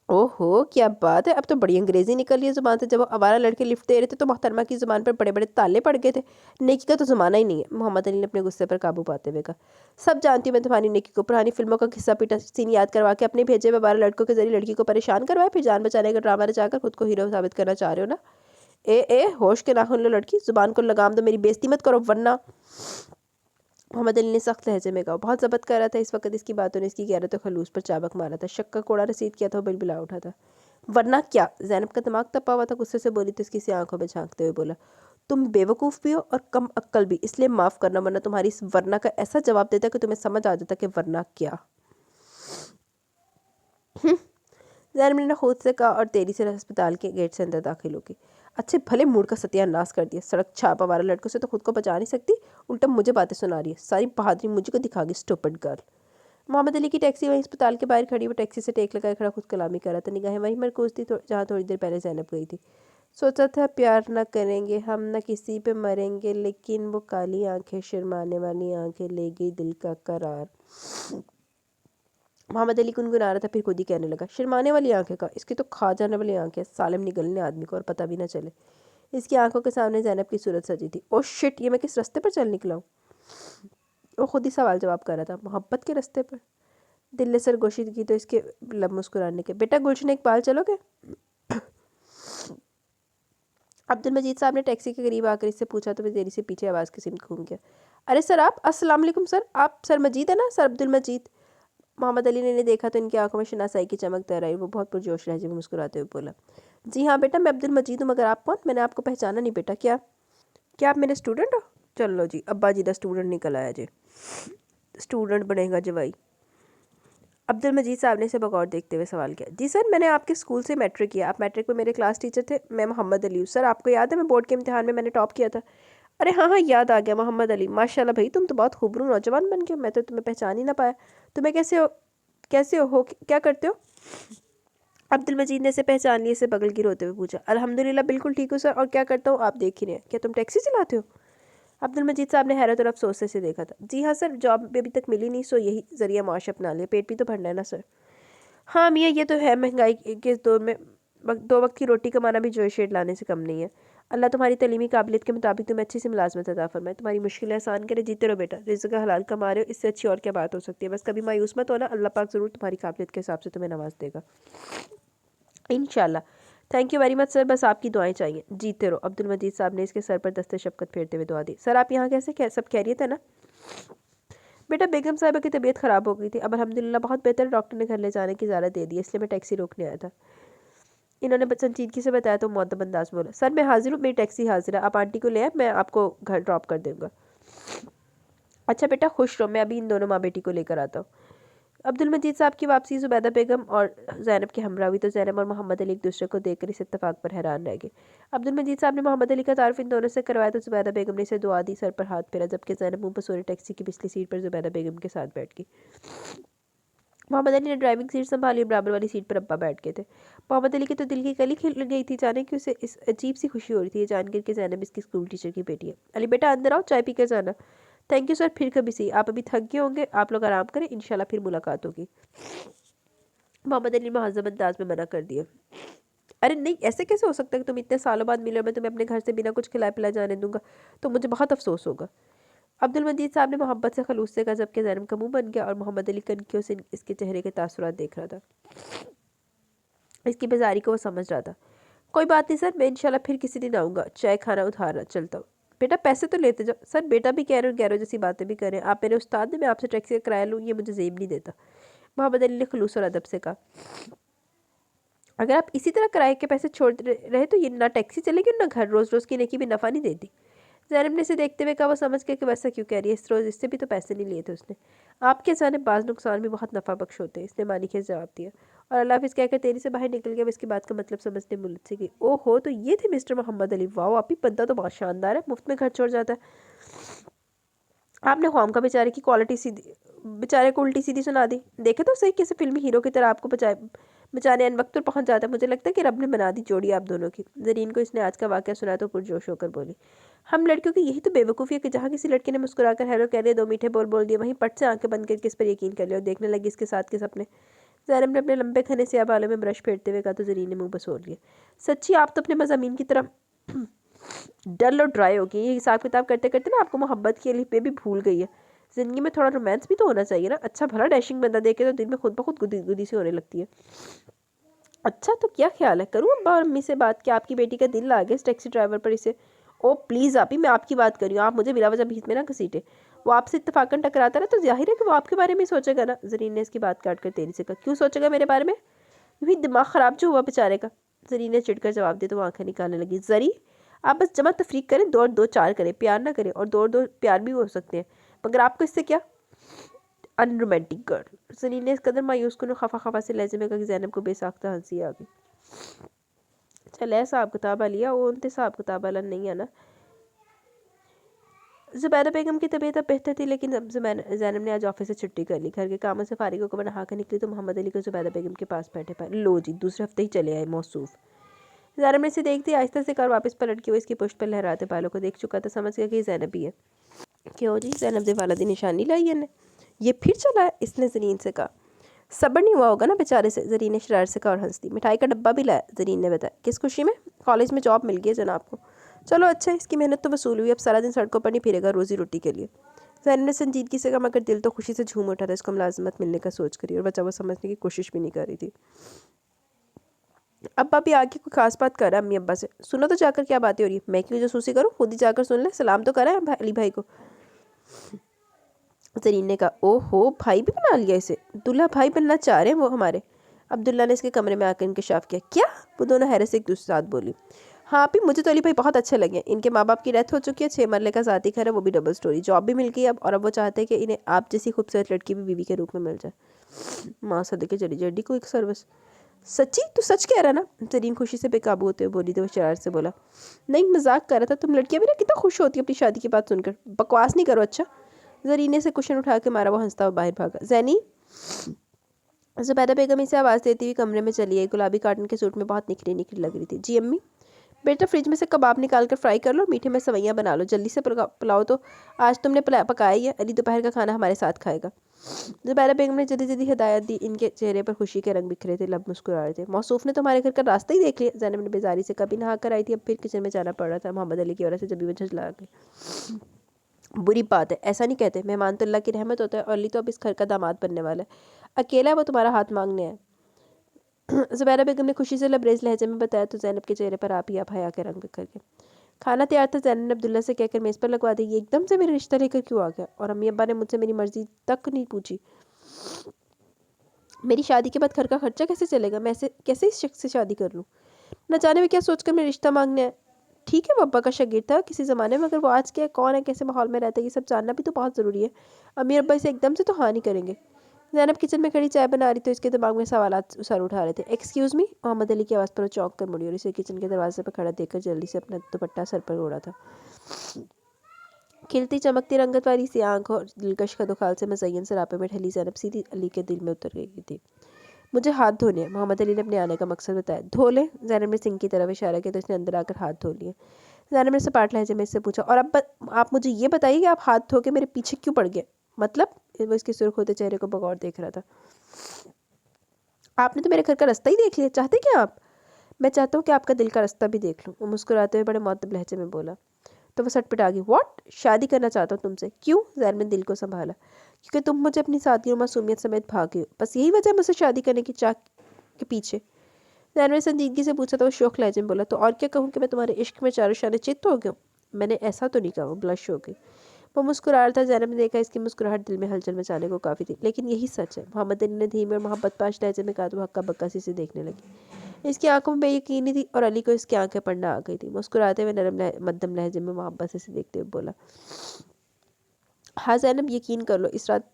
S1: ओहो क्या बात है, अब तो बड़ी अंग्रेजी निकल रही है ज़ुबान से। जब वो आवारा लड़के लिफ्ट दे रहे थे तो मोहतरमा की ज़ुबान पर बड़े बड़े ताले पड़ गए थे। नेकी का तो ज़माना ही नहीं है। मोहम्मद अली ने अपने गुस्से पर काबू पाते हुए कहा। सब जानती हूँ मैं तुम्हारी नेकी को। पुरानी फिल्मों का खिस्सा पीटा सीन याद करवा के अपने भेजे हुए 12 लड़कों के जरिए लड़की को परेशान करवाए, फिर जान बचाने का ड्रामा रचाकर खुद को हीरो साबित करना चाह रहे हो ना? ए होश के नाखून लो लड़की, ज़ुबान को लगाम दो, मेरी बेइज्जती मत करो वरना। मोहम्मद अली ने सख्त लहजे में कहा। बहुत ज़ब्त कर रहा था इस वक्त इसकी बातों ने इसकी गैरत और खलूस पर चाबक मारा था। शक का कोड़ा रसीद किया था, वो बिलबिला उठा था। वरना क्या? ज़ैनब का दिमाग तपा हुआ था, गुस्से से बोली तो इसकी सी आंखों में झांकते हुए बोला। तुम बेवकूफ़ भी हो और कम अक्ल भी, इसलिए माफ़ करना, वरना तुम्हारी इस वरना का ऐसा जवाब देता कि तुम्हें समझ आ जाता कि वरना क्या। ज़ैनब ने खुद से कहा और तेरी से अस्पताल के गेट से अंदर दाखिल होगी। अच्छे भले मूड का सत्यानाश कर दिया। सड़क छाप आवारा लड़कों से तो खुद को बचा नहीं सकती, उल्टा मुझे बातें सुना रही है। सारी बहादुरी मुझे को दिखा गई, स्टूपिड गर्ल। मोहम्मद अली की टैक्सी वहीं अस्पताल के बाहर खड़ी, वो टैक्सी से टेक लगाए खड़ा खुद कलामी कर रहा था। निगाहें वहीं मरकूज थी जहाँ थोड़ी देर पहले ज़ैनब गई थी। सोचा था प्यार न करेंगे हम, न किसी पे मरेंगे, लेकिन वो काली आंखें, शर्माने वाली आंखें ले गई दिल का करार। मोहम्मद अली गुनगुना रहा था, फिर खुद ही कहने लगा। शर्माने वाली आंखें का? इसकी तो खा जाने वाली आंखें, सालिम निगलने आदमी को और पता भी ना चले। इसकी आंखों के सामने ज़ैनब की सूरत सजी थी। ओ शिट, ये मैं किस रास्ते पर चल निकला हूँ? वो खुद ही सवाल जवाब कर रहा था। मोहब्बत के रास्ते पर? दिल ने सरगोशी की तो इसके लब मुस्कुराने के। बेटा गुलशन इकबाल चलोगे? अब्दुल मजीद साहब ने टैक्सी के करीब आकर इससे पूछा तो वह देरी से पीछे आवाज़ की सिमत घूम गया। अरे सर आप, अस्सलाम वालेकुम सर, आप सर मजीद है ना? सर अब्दुल मजीद। मोहम्मद अली ने देखा तो इनकी आंखों में शनासाई की चमक तैर आई। वो बहुत पुरजोश लहजे में मुस्कुराते हुए बोला। जी हाँ बेटा, मैं अब्दुल मजीद हूँ, मगर आप कौन? मैंने आपको पहचाना नहीं बेटा। क्या क्या आप मेरे स्टूडेंट हो? चलो जी, अब्बा जी दा स्टूडेंट निकल आया जी, स्टूडेंट बनेगा जवाई। अब्दुल मजीद साहब ने इसे बगौर देखते हुए सवाल किया। जी सर, मैंने आपके स्कूल से मैट्रिक किया। आप मैट्रिक में मेरे क्लास टीचर थे। मैं मोहम्मद अली हूँ। सर आपको याद है मैं बोर्ड के इम्तिहान में मैंने टॉप किया था? अरे हाँ हाँ, याद आ गया, मोहम्मद अली। माशाल्लाह भाई, तुम तो बहुत खूबरू नौजवान बन गए, मैं तो तुम्हें पहचान ही ना पाया। तुम्हें कैसे हो क्या करते हो? अब्दुल मजीद ने इसे पहचान लिया, इसे बगल गिर होते हुए पूछा। अल्हम्दुलिल्लाह बिल्कुल ठीक हूँ सर, और क्या करता हूँ आप देख ही रहे हैं। क्या तुम टैक्सी चलाते हो? अब्दुल मजीद साहब ने हैरत और अफसोस से इसे देखा था। जी हाँ सर, जॉब भी अभी तक मिली नहीं, सो यही ज़रिया माश अपना लिया, पेट भी तो भरना है ना सर। हाँ मियाँ, ये तो है, महंगाई के इस दौर में 2 वक्त की रोटी कमाना भी जोश शेड लाने से कम नहीं है। अल्लाह तुम्हारी तलीमी काबिलियत के मुताबिक तुम्हें अच्छी सी मुलाजमत अता फरमाए, तुम्हारी मुश्किलें आसान करे। जीते रहो बेटा, रिज़्क़ का हलाल कमा रहे हो, इससे अच्छी और क्या बात हो सकती है। बस कभी मायूस मत होना, अल्लाह पाक ज़रूर तुम्हारी काबिलियत के हिसाब से तुम्हें नवाज देगा इंशाल्लाह। Thank you very much sir, बस आपकी दुआएं चाहिए। जीते रहो। अब्दुल मजीद साहब ने इसके सर पर दस्ते शफकत फेरते हुए दुआ दी। सर आप यहाँ कैसे सब खैरियत है ना? बेटा बेगम साहिबा की तबीयत ख़राब हो गई थी, अब अल्हम्दुलिल्लाह बहुत बेहतर। डॉक्टर ने घर ले जाने की इजाज़त दे दी, इसलिए मैं टैक्सी रोकने आया था। इन्होंने संजीदगी से बताया तो मुअद्दब अंदाज बोला। सर मैं हाजिर हूँ, मेरी टैक्सी हाजिर है, आप आंटी को ले आए, मैं आपको घर ड्रॉप कर दूँगा। अच्छा बेटा खुश रहो, मैं अभी इन दोनों माँ बेटी को लेकर आता हूँ। अब्दुल मजीद साहब की वापसी ज़ुबैदा बेगम और ज़ैनब के हमरा हुई तो ज़ैनब और मोहम्मद अली एक दूसरे को देखकर इस इत्तेफाक पर हैरान रह गए। अब्दुल मजीद साहब ने मोहम्मद अली का तारुफ इन दोनों से करवाया तो ज़ुबैदा बेगम ने इसे दुआ दी, सर पर हाथ फेरा, जबकि ज़ैनब मुंह पर सोरे टैक्सी की पिछली सीट पर ज़ुबैदा बेगम के साथ बैठ गई। मोहम्मद अली ने ड्राइविंग सीट संभाली, बराबर वाली सीट पर अब्बा बैठ गए थे। मोहम्मद अली की तो दिल की कली खिल गई थी जाने कि उसे इस अजीब सी खुशी हो रही थी ये जानकर कि ज़ैनब इसकी स्कूल टीचर की बेटी है। अली बेटा अंदर आओ, चाय पी कर जाना। थैंक यू सर, फिर कभी सी। आप अभी थक गए होंगे, आप लोग आराम करें, इंशाल्लाह फिर मुलाकात होगी। मोहम्मद अली ने महज़ब अंदाज में मना कर दिया। अरे नहीं, ऐसे कैसे हो सकता है कि तुम इतने सालों बाद मिले और मैं तुम्हें अपने घर से बिना कुछ खिलाए पिलाए जाने दूंगा, तो मुझे बहुत अफसोस होगा। अब्दुल मजीद साहब ने मोहब्बत से खलूस से कहा, जबकि ज़ैनब का मुंह बन गया और मोहम्मद अली कनखियों से इसके चेहरे के तासुरात देख रहा था। इसकी बेजारी को वो समझ रहा था। कोई बात नहीं सर, मैं इंशाल्लाह फिर किसी दिन आऊँगा, चाय खाना उधार चलता हूँ। बेटा पैसे तो लेते जाओ। सर बेटा भी कह रहे हो गैरो जैसी बातें भी करें, आप मेरे उस्ताद ने, मैं आपसे टैक्सी का किराया लूँ, ये मुझे जेब नहीं देता। मोहम्मद अली ने खलूस और अदब से कहा, अगर आप इसी तरह किराए के पैसे छोड़ रहे तो ये ना टैक्सी चलेगी ना घर, रोज़ रोज़ की नेकी भी नफ़ा नहीं देती। ज़ैनब ने इसे देखते हुए कहा, वो समझ गया कि वैसा क्यों कह रही है, इस रोज़ इससे भी तो पैसे नहीं लिए थे उसने। आपके जानिब बाज़ नुकसान भी बहुत नफ़ा बख्श होते हैं, इसने मानीखे जवाब दिया और अल्लाह हाफिज़ कहकर तेरी से बाहर निकल गया। इसकी बात का मतलब समझने में मुझसे की, ओ हो, तो ये थे मिस्टर मोहम्मद अली, वाह आप ही बंदा तो बहुत शानदार है, मुफ्त में घर छोड़ जाता है। आपने ख्वाम का बेचारे की क्वालिटी सीधी, बेचारे को उल्टी सीधी सुना दी। देखे तो सही कैसे फिल्मी हीरो की तरह आपको बचाने अन वक्त पर पहुंच जाता है। मुझे लगता है कि रब ने बना दी जोड़ी आप दोनों की। ज़रीन को इसने आज का वाक़या सुना तो पुरजोश होकर बोली, हम लड़कियों की यही तो बेवकूफ़ी है कि जहाँ किसी लड़के ने मुस्कुराकर हेलो कह लिया, दो मीठे बोल दिए, वहीं पट से आंखें बंद करके इस पर यकीन कर लिया और देखने लगी इसके साथ के सपने। ज़ैनब ने अपने लंबे घने से बालों में ब्रश फेरते हुए कहा तो ज़रीन ने मुंह बसोर लिया, सच्ची आप तो अपने मज़ामीन की तरह डल और ड्राई हो गई। ये हिसाब किताब करते करते ना आपको मोहब्बत के लिए पे भी भूल गई है। ज़िंदगी में थोड़ा रोमांस भी तो होना चाहिए ना। अच्छा भला डैशिंग बंदा देखे तो दिल में खुद ब खुद गुदी गुदी सी होने लगती है। अच्छा तो क्या ख्याल है, करूँ अब्बा और अम्मी से बात कि आपकी बेटी का दिल आ गया इस टैक्सी ड्राइवर पर इसे। ओ प्लीज़ आप ही, मैं आपकी बात कर रही हूँ, आप मुझे बिला वजह बीच में ना घसीटे। वो आपसे इत्तेफाकन टकराता रहा तो जाहिर है कि वो आपके बारे में ही सोचेगा ना। ज़रीन ने इसकी बात काट कर तेरी से कहा, क्यों सोचेगा मेरे बारे में, यूँ ही दिमाग ख़राब जो हुआ बेचारे का। ज़रीन ने चिढ़कर जवाब दिया तो वो आंखें निकालने लगी। ज़री आप बस जमा तफरीक करें, दो और दो चार करें, प्यार ना करें, और दो और दो प्यार भी हो सकते हैं, मगर आपको इससे क्या। Unromantic girl. ज़रीन ने इस कदर मायूस को खफा खफा से लहजे में कहा कि ज़ैनब को बेसाख्ता हंसी आ गई। चल हिसाब किताब लिया वो उनते हिसाब किताब वाला नहीं है ना। ज़ुबैदा बेगम की तबीयत अब बेहतर थी, लेकिन अब ज़ैनब ने आज ऑफिस से छुट्टी कर ली। घर के कामों से फारिग होकर नहा कर निकली तो मोहम्मद अली को ज़ुबैदा बेगम के पास बैठे पाए। लो जी, दूसरे हफ्ते ही चले आए मौसूफ। ज़ैनब ने इसे देखते आहिस्ता से कार वापस पलट के वो इसकी पुष्ट पर लहराते बालों को देख चुका था, समझ गया कि ज़ैनब ही है। क्यों जी, ज़ैनब दे वाला दी निशानी लाई है, ये फिर चला है, इसने ज़रीन से कहा। सब्र नहीं हुआ होगा ना बेचारे से, ज़रीन ने शरारत से कहा और हंस दी। मिठाई का डब्बा भी लाया, ज़रीन ने बताया। किस खुशी में, कॉलेज में जॉब मिल गई है जनाब को। चलो अच्छा, इसकी मेहनत तो वसूल हुई, अब सारा दिन सड़कों पर नहीं फिरेगा रोज़ी रोटी के लिए। ज़ैनब ने संजीदगी से कहा, मगर दिल तो खुशी से झूम उठा था इसको मुलाजमत मिलने का सोच करी, और बच्चा वो समझने की कोशिश भी नहीं कर रही थी। अब्बा भी आके कोई खास बात कर रहा है अम्मी अब्बा से, सुनो तो जाकर क्या बातें हो रही है। मैं क्यों जासूसी करूँ, खुद ही जाकर सुन ले, सलाम तो करा है अली भाई को। ज़रीन ने कहा, ओ हो, भाई भी बना लिया इसे, दूल्हा भाई बनना चाह रहे हैं वो हमारे। अब्दुल्ला ने इसके कमरे में आकर इंकशाफ किया। क्या, वो दोनों हैरत से एक दूसरे साथ बोली। हाँ भी, मुझे तो अली भाई बहुत अच्छे लगे। इनके माँ बाप की डेथ हो चुकी है, 6 मरले का ज़ाती घर है, वो भी डबल स्टोरी, जॉब भी मिल गई अब, और अब वो चाहते हैं कि इन्हें आप जैसी खूबसूरत लड़की भी बीवी के रूप में मिल जाए। माँ सदके चली जड्डी को एक सर्विस। सच्ची, तू सच कह रहा ना। ज़रीन खुशी से बेकाबू होते हुए बोली तो वो शरारत से बोला, नहीं मजाक कर रहा था, तुम लड़कियाँ भी ना कितना खुश होती है अपनी शादी की बात सुनकर, बकवास नहीं करो अच्छा। ज़रीने से कुशन उठा के मारा, वो हंसता हुआ बाहर भागा। ज़ैनी, ज़ुबैदा बेगम इसे आवाज़ देती हुई कमरे में चली आई। गुलाबी कॉटन के सूट में बहुत निखरी निखरी लग रही थी। जी अम्मी। बेटा फ्रिज में से कबाब निकाल कर फ्राई कर लो, मीठे में सवैयाँ बना लो, जल्दी से पुलाओ तो, आज तुमने पकाया ही है, अली दोपहर का खाना हमारे साथ खाएगा। ज़ुबैदा बेगम ने जल्दी जल्दी हिदायत दी। इनके चेहरे पर खुशी के रंग बिखरे थे, लब मुस्कुरा रहे थे। मौसूफ ने तुम्हारे घर का रास्ता ही देख लिया, ज़ैनब ने बेजारी से, कभी नहा कर आई थी, अब फिर किचन में जाना पड़ रहा था मोहम्मद अली की वजह से, जब भी वो झुंझला गई। बुरी बात है, ऐसा नहीं कहते, मेहमान तो अल्लाह की रहमत होता है, और अली तो अब इस घर का दामाद बनने वाला है, अकेला है वो तुम्हारा हाथ मांगने है। ज़ुबैदा बेगम ने खुशी से लबरेज लहजे में बताया तो ज़ैनब के चेहरे पर आप ही आप हया के रंग बिखर के। खाना तैयार था, ज़ैनब ने अब्दुल्ला से कहकर मेज़ पर लगवा दी। ये एकदम से मेरा रिश्ता लेकर क्यों आ गया, और अम्मी अब्बा ने मुझसे मेरी मर्जी तक नहीं पूछी। मेरी शादी के बाद घर का खर्चा कैसे चलेगा, मैं कैसे इस शख्स से शादी कर लूँ, न जाने में क्या सोचकर मेरा रिश्ता मांगने है। ठीक है वो अब्बा का शागिर्द था किसी ज़माने में, मगर वो आज क्या है, कौन है, कैसे माहौल में रहता है, ये सब जानना भी तो बहुत ज़रूरी है। अम्मी अब्बा इसे एकदम से तो हाँ नहीं करेंगे। ज़ैनब किचन में खड़ी चाय बना रही तो इसके दिमाग में सवालात सर उठा रहे थे। एक्सक्यूज़ मी, मोहम्मद अली की आवाज़ पर वो चौंक कर मुड़ी और इसे किचन के दरवाजे पर खड़ा देखकर जल्दी से अपना दुपट्टा सर पर ओढ़ा था। खिलती चमकती रंगत वाली सी आंख और दिलकश कदोखाल से मज़य्यन सरापे में ढली ज़ैनब सीधी अली के दिल में उतर गई थी। मुझे हाथ धोने हैं, मोहम्मद अली ने अपने आने का मकसद बताया। धो ले, ज़ैनब ने सिंह की तरफ इशारा किया तो इसने अंदर आकर हाथ धो लिए। ज़ैनब ने सपाट लहजे में इससे पूछा, और अब आप मुझे ये बताइए कि आप हाथ धो के मेरे पीछे क्यों पड़ गए, मतलब। वो इसके सुर्ख होते चेहरे को बगौर देख रहा था। आपने तो मेरे घर का रास्ता ही देख लिया, चाहते क्या आप। मैं चाहता हूँ कि आपका दिल का रास्ता भी देख लूँ, वो मुस्कुराते हुए बड़े मुअद्दब लहजे में बोला। तो वो सट पिटा गई, व्हाट, शादी करना चाहता हूँ तुमसे? क्यों? ज़ैनब ने दिल को संभाला। क्योंकि तुम मुझे अपनी साथी और मासूमियत समेत भागे हो, बस यही वजह है मुझसे शादी करने की चाह के पीछे? ज़ैनब ने संजीदगी से पूछा तो वो शौक लहजे में बोला, तो और क्या कहूँ कि मैं तुम्हारे इश्क में चारों शाने चित्त हो गया हूँ? मैंने ऐसा तो नहीं कहा। वो ब्लश हो गई। वो मुस्कुरा रहा था। ज़ैनब ने देखा इसकी मुस्कुराहट दिल में हलचल मचाने को काफ़ी थी, लेकिन यही सच है। मोहम्मद अली ने धीमे और मोहब्बत पाश लहजे में कहा तो हक्का बक्का सी से देखने लगी। इसकी आंखों में बेयकीनी थी और अली को इसकी आंखें पढ़ना आ गई थी। मुस्कुराते हुए मध्यम लहजे में मोहब्बत से देखते हुए बोला, हाँ ज़ैनब, यकीन कर लो, इस रात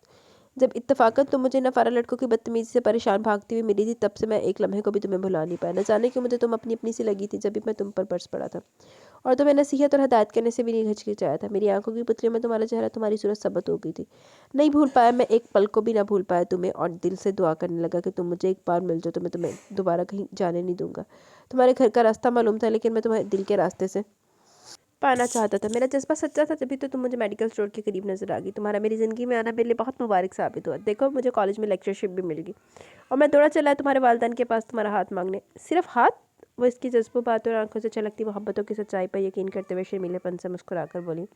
S1: जब इत्तफाकत तुम मुझे नफ़ारा लड़कों की बदतमीज़ी से परेशान भागती हुई मिली थी, तब से मैं एक लम्हे को भी तुम्हें भुला नहीं पाया। न जाने क्यों मुझे तुम अपनी अपनी सी लगी थी जब भी मैं तुम पर बरस पड़ा था, और तुम्हें नसीहत और हदायत करने से भी नहीं हिचकिचाया था। मेरी आंखों की पुतलियों में तुम्हारा चेहरा, तुम्हारी सूरत सबत हो गई थी। नहीं भूल पाया मैं, एक पल को भी ना भूल पाया तुम्हें, और दिल से दुआ करने लगा कि तुम मुझे एक बार मिल जाओ तो मैं तुम्हें दोबारा कहीं जाने नहीं दूंगा। तुम्हारे घर का रास्ता मालूम था, लेकिन मैं तुम्हारे दिल के रास्ते से पाना चाहता था। मेरा जज्बा सच्चा था, तभी तो तुम मुझे मेडिकल स्टोर के करीब नजर आ गई। तुम्हारा मेरी ज़िंदगी में आना मेरे लिए बहुत मुबारक साबित हुआ। देखो, मुझे कॉलेज में लेक्चरशिप भी मिल गई और मैं दौड़ा चला तुम्हारे वालिदैन के पास तुम्हारा हाथ मांगने। सिर्फ हाथ? वो इसकी जज्बों, बातों और आंखों से छलकती मोहब्बतों की सच्चाई पर यकीन करते हुए शर्मीलेपन से मुस्कुराकर बोली,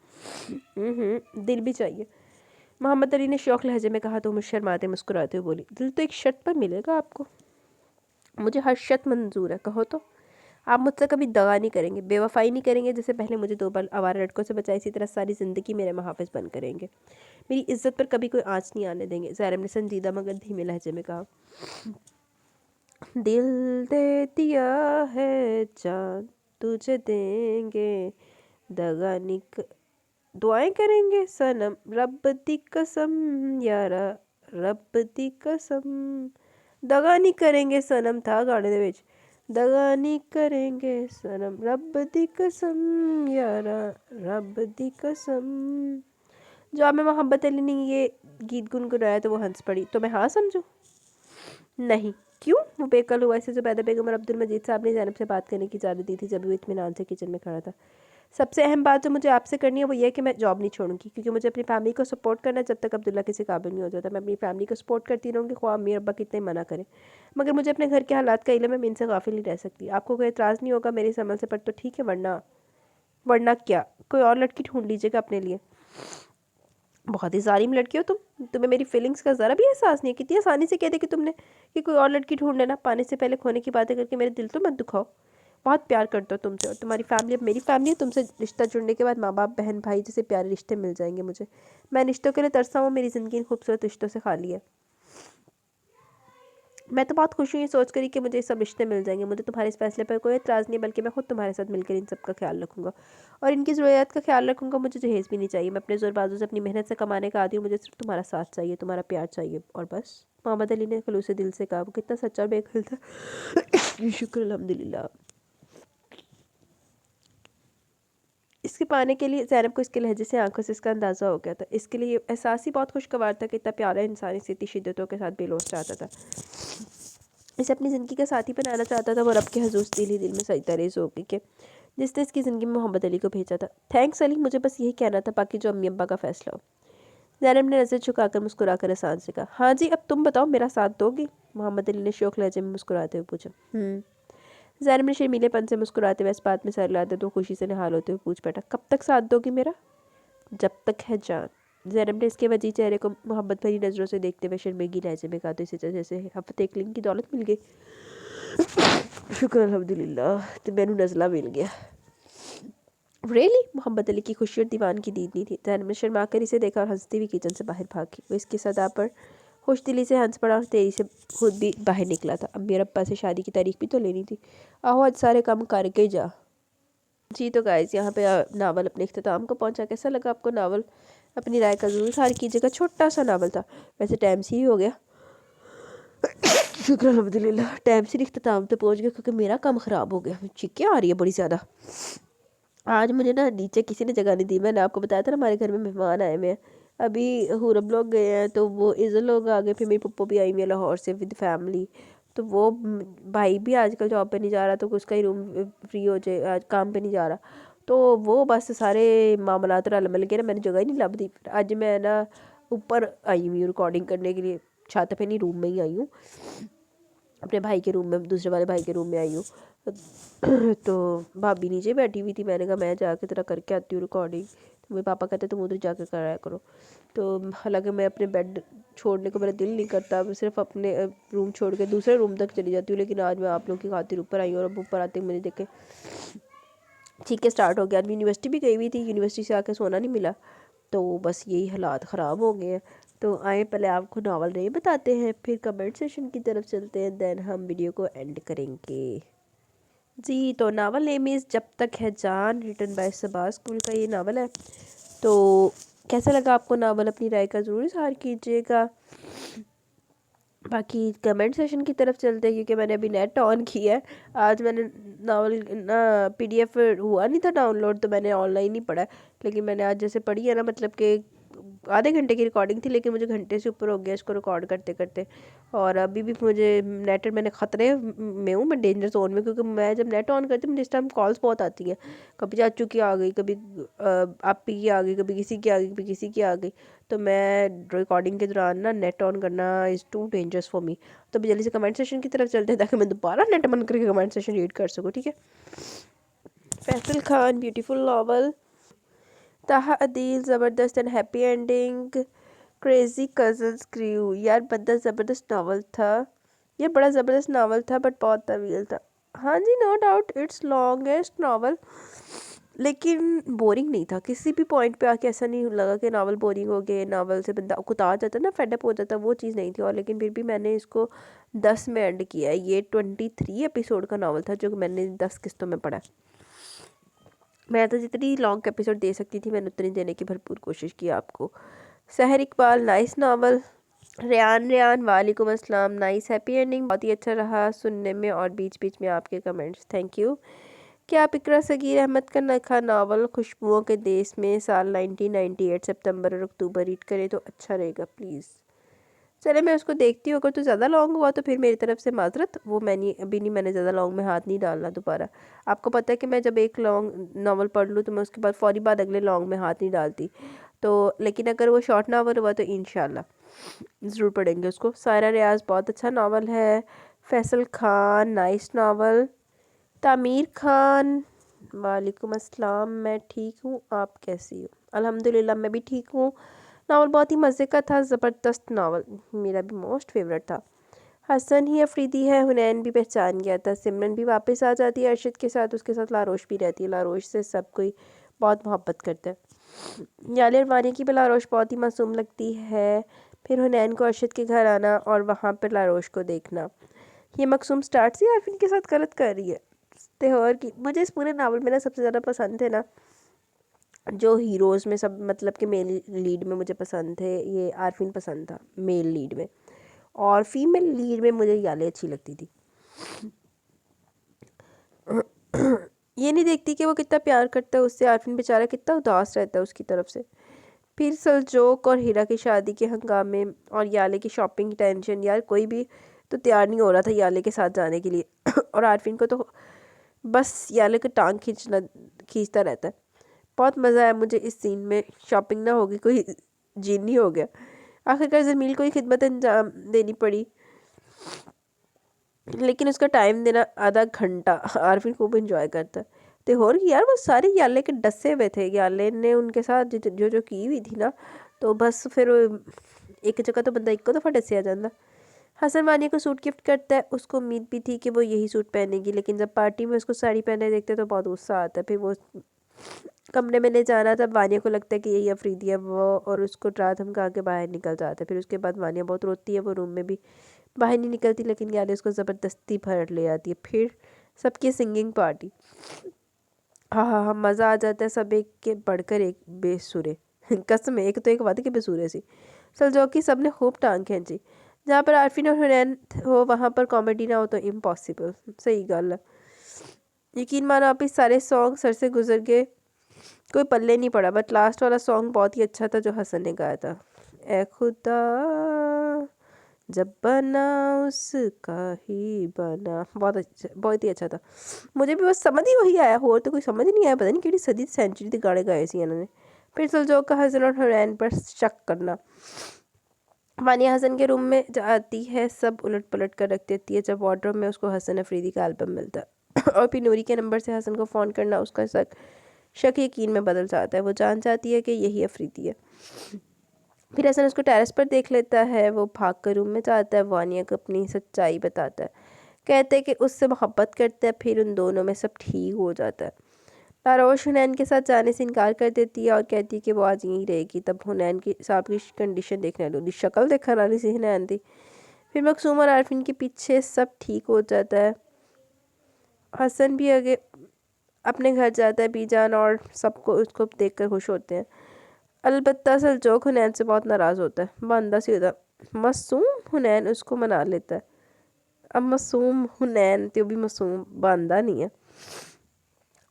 S1: दिल भी चाहिए। मोहम्मद अली ने शौक लहजे में कहा तो मुझ शर्माते मुस्कुराते हुए बोली, दिल तो एक शर्त पर मिलेगा आपको। मुझे हर शर्त मंजूर है, कहो तो। आप मुझसे कभी दगा नहीं करेंगे, बेवफाई नहीं करेंगे, जैसे पहले मुझे 2 बार आवारा लड़कों से बचा, इसी तरह सारी ज़िंदगी मेरे मुहाफ़िज़ बन करेंगे। मेरी इज्जत पर कभी कोई आँच नहीं आने देंगे। ज़ैनब ने संजीदा मगर धीमे लहजे में कहा, दिल दे दिया है जान तुझे देंगे, दगा निक दुआएं करेंगे सनम, रब दी कसम यारा, रब दी कसम, दगा नहीं करेंगे सनम था गाने दे विच, दगा नहीं करेंगे सनम, रब दी कसम यारा, रब दी कसम। जब मैं मोहब्बत अली ने ये गीत गुनगुनाया तो वो हंस पड़ी। तो मैं हाँ समझूं? नहीं। क्यों? वो बेकल हुआ। इसे ज़ुबैदा बेगम और अब्दुल मजीद साहब ने ज़ैनब से बात करने की इजाज़त दी थी जब वो इत्मीनान से किचन में खड़ा था। सबसे अहम बात जो मुझे आपसे करनी है वो ये है कि मैं जॉब नहीं छोड़ूंगी, क्योंकि मुझे अपनी फैमिली को सपोर्ट करना है। जब तक अब्दुल्ला किसी काबिल नहीं हो जाता, मैं अपनी फैमिली को सपोर्ट करती रहूँगी, ख्वाह अम्मी और अब्बा कितने मना करें। मगर मुझे अपने घर के हालात का इल्म है, मैं इनसे गाफिल नहीं रह सकती। आपको कोई एतराज़ नहीं होगा मेरे इस अमल से पर तो ठीक है, वरना क्या, कोई और लड़की ढूंढ लीजिएगा अपने लिए। बहुत ही जालिम लड़की हो तुम, तुम्हें मेरी फीलिंग्स का ज़रा भी एहसास नहीं है। कितनी आसानी से कह दे कि तुमने कि कोई और लड़की ढूंढ लेना, पाने से पहले खोने की बातें करके मेरे दिल तो मत दुखाओ। बहुत प्यार करता हूँ तुमसे, और तुम्हारी फैमिली अब मेरी फैमिली है। तुमसे रिश्ता जुड़ने के बाद माँ बाप, बहन भाई जैसे प्यारे रिश्ते मिल जाएंगे मुझे। मैं रिश्तों के लिए तरसा हूँ, मेरी ज़िंदगी इन खूबसूरत रिश्तों से खाली है। मैं तो बहुत खुश हूँ ये सोच कर कि मुझे सब रिश्ते मिल जाएंगे। मुझे तुम्हारे इस फैसले पर कोई एतराज़ नहीं, बल्कि मैं खुद तुम्हारे साथ मिलकर इन सब का ख्याल रखूँगा और इनकी ज़रूरियात का ख्याल रखूँगा। मुझे जहेज़ भी नहीं चाहिए। मैं अपने ज़ोर बाजू से अपनी मेहनत से कमाने का आदी हूँ। मुझे सिर्फ तुम्हारा साथ चाहिए, तुम्हारा प्यार चाहिए, और बस। मोहम्मद अली ने खलूस दिल से कहा। वो कितना सच्चा और बेखल था। शुक्र अल्हम्दुलिल्लाह। इसके पाने के लिए ज़ैनब को इसके लहजे से, आंखों से इसका अंदाज़ा हो गया था। इसके लिए एहसास ही बहुत खुशगवार था कि इतना प्यारा इंसान इसे इतनी शिद्दतों के साथ बेलोस चाहता था, इसे अपनी ज़िंदगी का साथी बनाना चाहता था। वो रब के हजूर दिल ही दिल में सजदा रेज़ हो गई कि जिसने इसकी ज़िंदगी में मोहम्मद अली को भेजा था। थैंक्स अली, मुझे बस यही कहना था, बाकी जो अम्मी अब्बा का फ़ैसला हो। ज़ैनब ने नज़र झुकाकर मुस्कुराकर एहसान से कहा, हाँ जी, अब तुम बताओ, मेरा साथ दोगी? मोहम्मद अली ने शौक लहजे में मुस्कुराते हुए पूछा। ज़ैनब ने शर्मीलेपन से मुस्कुराते हुए इस बात में सर लाते तो खुशी से निहाल होते हुए पूछ बैठा, कब तक साथ दोगी मेरा? जब तक है जान। ज़ैनब ने इसके वजी चेहरे को मोहब्बत भरी नज़रों से देखते हुए शर्मीगी लहजे में कहा तो इसी तरह से हफ्ते एक लिंग की दौलत मिल गई। शुक्र अल्हम्दुलिल्लाह, तो मैनू नज़ला मिल गया। रियली? मोहम्मद अली की खुशी और दीवान की दीद नहीं थी। ज़ैनब ने शर्मा कर इसे देखा और हंसती हुई किचन से बाहर भागी। वो इसकी सदा पर खुश दिली से हंस पड़ा और तेजी से खुद भी बाहर निकला था। अम्मी और अब्बा से शादी की तारीख भी तो लेनी थी। आओ आज सारे काम करके जा। जी तो गाइस, यहाँ पे नावल अपने इख्तिताम को पहुँचा। कैसा लगा आपको नावल? अपनी राय का ज़रूर इज़हार कीजिएगा। छोटा सा नावल था, वैसे टाइम से ही हो गया। शुक्र अल्हम्दुलिल्लाह, टाइम से इख्तिताम पे पहुँच गया, क्योंकि मेरा काम ख़राब हो गया। चीखें आ रही है बड़ी ज़्यादा। आज मुझे ना नीचे किसी ने जगह नहीं दी। मैंने आपको बताया था ना हमारे घर में मेहमान आए हुए हैं। अभी हुरब लोग गए हैं तो वो इज़्ज़त लोग आ गए, फिर मेरी पप्पो भी आई हुई है लाहौर से विद फैमिली। तो वो भाई भी आजकल जॉब पे नहीं जा रहा, तो उसका ही रूम फ्री हो जाए, आज काम पे नहीं जा रहा। तो वो बस सारे मामलात रल मिल के ना, मैंने जगह ही नहीं लभदी। आज मैं ना ऊपर आई हुई हूँ रिकॉर्डिंग करने के लिए, छत पे नहीं, रूम में ही आई हूँ। अपने भाई के रूम में, दूसरे वाले भाई के रूम में आई हूँ। तो भाभी नीचे बैठी हुई थी, मैंने कहा मैं जाके तेरा करके आती हूँ रिकॉर्डिंग। तो मेरे पापा कहते तुम उधर जाकर कराया करो। तो हालांकि मैं अपने बेड छोड़ने को मेरा दिल नहीं करता, मैं सिर्फ अपने रूम छोड़ के दूसरे रूम तक चली जाती हूँ, लेकिन आज मैं आप लोगों की खातिर ऊपर आई हूँ। और अब ऊपर आते ही मुझे देखे ठीक है स्टार्ट हो गया। आज यूनिवर्सिटी भी गई हुई थी, यूनिवर्सिटी से आके सोना नहीं मिला, तो बस यही हालात ख़राब हो गए हैं। तो आए पहले आपको नावल नहीं बताते हैं, फिर कमेंट सेशन की तरफ चलते हैं, देन हम वीडियो को एंड करेंगे जी। तो नावल नेम इज़ जब तक है जान, रिटन बाय शहबाज स्कूल का ये नावल है। तो कैसा लगा आपको नावल, अपनी राय का ज़रूर इज़हार कीजिएगा। बाकी कमेंट सेशन की तरफ चलते हैं, क्योंकि मैंने अभी नेट ऑन किया है। आज मैंने नावल ना PDF हुआ नहीं था डाउनलोड, तो मैंने ऑनलाइन ही पढ़ा है। लेकिन मैंने आज जैसे पढ़ी है ना, मतलब कि आधे घंटे की रिकॉर्डिंग थी, लेकिन मुझे घंटे से ऊपर हो गया इसको रिकॉर्ड करते करते। और अभी भी मुझे नेट, मैंने ख़तरे में हूँ, मैं डेंजर जोन में, क्योंकि मैं जब नेट ऑन करती हूँ मुझे इस टाइम कॉल्स बहुत आती हैं। कभी चाचू की आ गई, कभी आपी की आ गई, कभी किसी की आ गई, कभी किसी की आ गई। तो मैं रिकॉर्डिंग के दौरान ना नेट ऑन करना is too dangerous for me. तो अभी जल्दी से कमेंट सेशन की तरफ चलते हैं, ताकि मैं दोबारा नेट बंद करके कमेंट सेशन रीड कर सकूँ, ठीक है। Faisal Khan beautiful novel. ताहा अदील ज़बरदस्त and happy ending. Crazy cousins crew, यार बड़ा ज़बरदस्त नावल था, ये बड़ा ज़बरदस्त नावल था, बट बहुत तवील था। हाँ जी, no doubt it's longest novel, लेकिन बोरिंग नहीं था किसी भी पॉइंट पे आके। ऐसा नहीं लगा कि नावल बोरिंग हो गए, नावल से बंदा कुता जाता ना, फेडअप हो जाता, वो चीज़ नहीं थी। और लेकिन फिर भी मैंने इसको 10 में एंड किया है। ये 23 एपिसोड का नावल था, जो मैंने 10 किस्तों में पढ़ा। मैं तो जितनी लॉन्ग एपिसोड दे सकती थी मैंने उतनी देने की भरपूर कोशिश की आपको। सहर इकबाल नाइस नावल। रेयान वालेकुम अस्सलाम, नाइस हैप्पी एंडिंग, बहुत ही अच्छा रहा सुनने में, और बीच बीच में आपके कमेंट्स, थैंक यू। क्या आप इकरा सगीर अहमद का नखा नावल खुशबुओं के देश में साल 1998 सितंबर और अक्टूबर रीड करें तो अच्छा रहेगा प्लीज़। चले मैं उसको देखती हूँ, अगर तो ज़्यादा लॉन्ग हुआ तो फिर मेरी तरफ से माजरत, वो मैंने अभी नहीं, मैंने ज़्यादा लॉन्ग में हाथ नहीं डालना दोबारा। आपको पता है कि मैं जब एक लॉन्ग नावल पढ़ लूँ तो मैं उसके बाद फौरी बाद अगले लॉन्ग में हाथ नहीं डालती। तो लेकिन अगर वो शॉर्ट नावल हुआ तो इंशाल्लाह ज़रूर पढ़ेंगे उसको। सायरा रियाज बहुत अच्छा नावल है। Faisal Khan nice novel. तामीर खान वालेकुम अस्सलाम, मैं ठीक हूँ, आप कैसी हो? अल्हम्दुलिल्लाह मैं भी ठीक हूँ। नावल बहुत ही मज़े का था, ज़बरदस्त नावल, मेरा भी मोस्ट फेवरेट था। हसन ही अफरीदी है, हुनैन भी पहचान गया था, सिमरन भी वापस आ जाती है अरशद के साथ, उसके साथ लारोश भी रहती है, लारोश से सब कोई बहुत मोहब्बत करता है। याले अरवानी की भी लारोश बहुत ही मासूम लगती है। फिर हुनैन को अरशद के घर आना और वहाँ पर लारोश को देखना। ये मकसूम स्टार्ट से आरफिन के साथ गलत कर रही है। त्योहार की मुझे इस पूरे नावल में ना सबसे ज़्यादा पसंद थे ना जो हीरोज़ में, सब मतलब कि मेल लीड में मुझे पसंद थे, ये आरफिन पसंद था मेल लीड में, और फीमेल लीड में मुझे याले अच्छी लगती थी। ये नहीं देखती कि वो कितना प्यार करता है उससे, आरफिन बेचारा कितना उदास रहता है उसकी तरफ से। फिर सलजोक और हीरा की शादी के हंगामे और याले की शॉपिंग टेंशन, यार कोई भी तो तैयार नहीं हो रहा था याले के साथ जाने के लिए। और आरफिन को तो बस याले का टांग खींचता रहता है। बहुत मज़ा आया मुझे इस सीन में, शॉपिंग ना होगी कोई जीनी हो गया। आखिरकार जमील को ही खिदमत अंजाम देनी पड़ी, लेकिन उसका टाइम देना आधा घंटा आरफिन खूब इंजॉय करता है। तो और यार वो सारे याले के डसे हुए थे, याले ने उनके साथ जो की हुई थी ना, तो बस फिर एक जगह तो बंदा एक दफ़ा डसे आ जाता। हसन मानिया को सूट गिफ्ट करता है, उसको उम्मीद भी थी कि वो यही सूट पहनेगी, लेकिन जब पार्टी में उसको साड़ी पहने देखते तो बहुत गुस्सा आता है। फिर वो कमरे में ले जाना, तब वानिया को लगता है कि यही अफरीदी है वो, और उसको डरा धमका के बाहर निकल जाता है। फिर उसके बाद वानिया बहुत रोती है, वो रूम में भी बाहर नहीं निकलती, लेकिन याद उसको ज़बरदस्ती भर ले आती है। फिर सबकी सिंगिंग पार्टी, हाँ हाँ हाँ, मज़ा आ जाता है, सब एक के बढ़कर एक बेसुरे। कसम एक तो एक बात के बेसुरे सी सलजौकी सब ने खूब टांग खींची। जहाँ पर आरफिन और हुनैन हो वहाँ पर कॉमेडी ना हो तो इम्पॉसिबल, सही गल है। यकीन मानो आप इस सारे सॉन्ग सर से गुजर गए, कोई पल्ले नहीं पड़ा, बट लास्ट वाला सॉन्ग बहुत ही अच्छा था जो हसन ने गाया था। ए खुदा जब बना उसका ही बना, बहुत अच्छा, बहुत ही अच्छा था। मुझे भी बस समझ ही वही आया, और तो कोई समझ नहीं आया, पता नहीं किहड़ी सदी सेंचुरी के गाने गाए सी इन्होंने। फिर सलजोक का हसन और हुरैन पर शक करना, वानिया हसन के रूम में जाती है, सब उलट पलट कर रख देती है। जब वार्डरोब में उसको हसन अफरीदी का एल्बम मिलता है और फिर नूरी के नंबर से हसन को फ़ोन करना उसका शक यकीन में बदल जाता है। वो जान जाती है कि यही अफरीदी है। फिर हसन उसको टेरेस पर देख लेता है। वो भाग कर रूम में जाता है, वानिया को अपनी सच्चाई बताता है। कहते हैं कि उससे मोहब्बत करता है। फिर उन दोनों में सब ठीक हो जाता है। तारोश हुनैन के साथ जाने से इनकार कर देती है और कहती है कि वो आज यहीं रहेगी। तब हुनैन की साहब की कंडीशन देखने लगी, शक्ल देखा वाली सी हुनैन थी। फिर मकसूम और आरफिन के पीछे सब ठीक हो जाता है। हसन भी आगे अपने घर जाता है। बीजान और सबको उसको देखकर खुश होते हैं। अलबत्ता सलजोक हुनैन से बहुत नाराज़ होता है। बंदा सी होता मासूम हुनैन उसको मना लेता है। अब मासूम हुनैन तो भी मासूम बंदा नहीं है।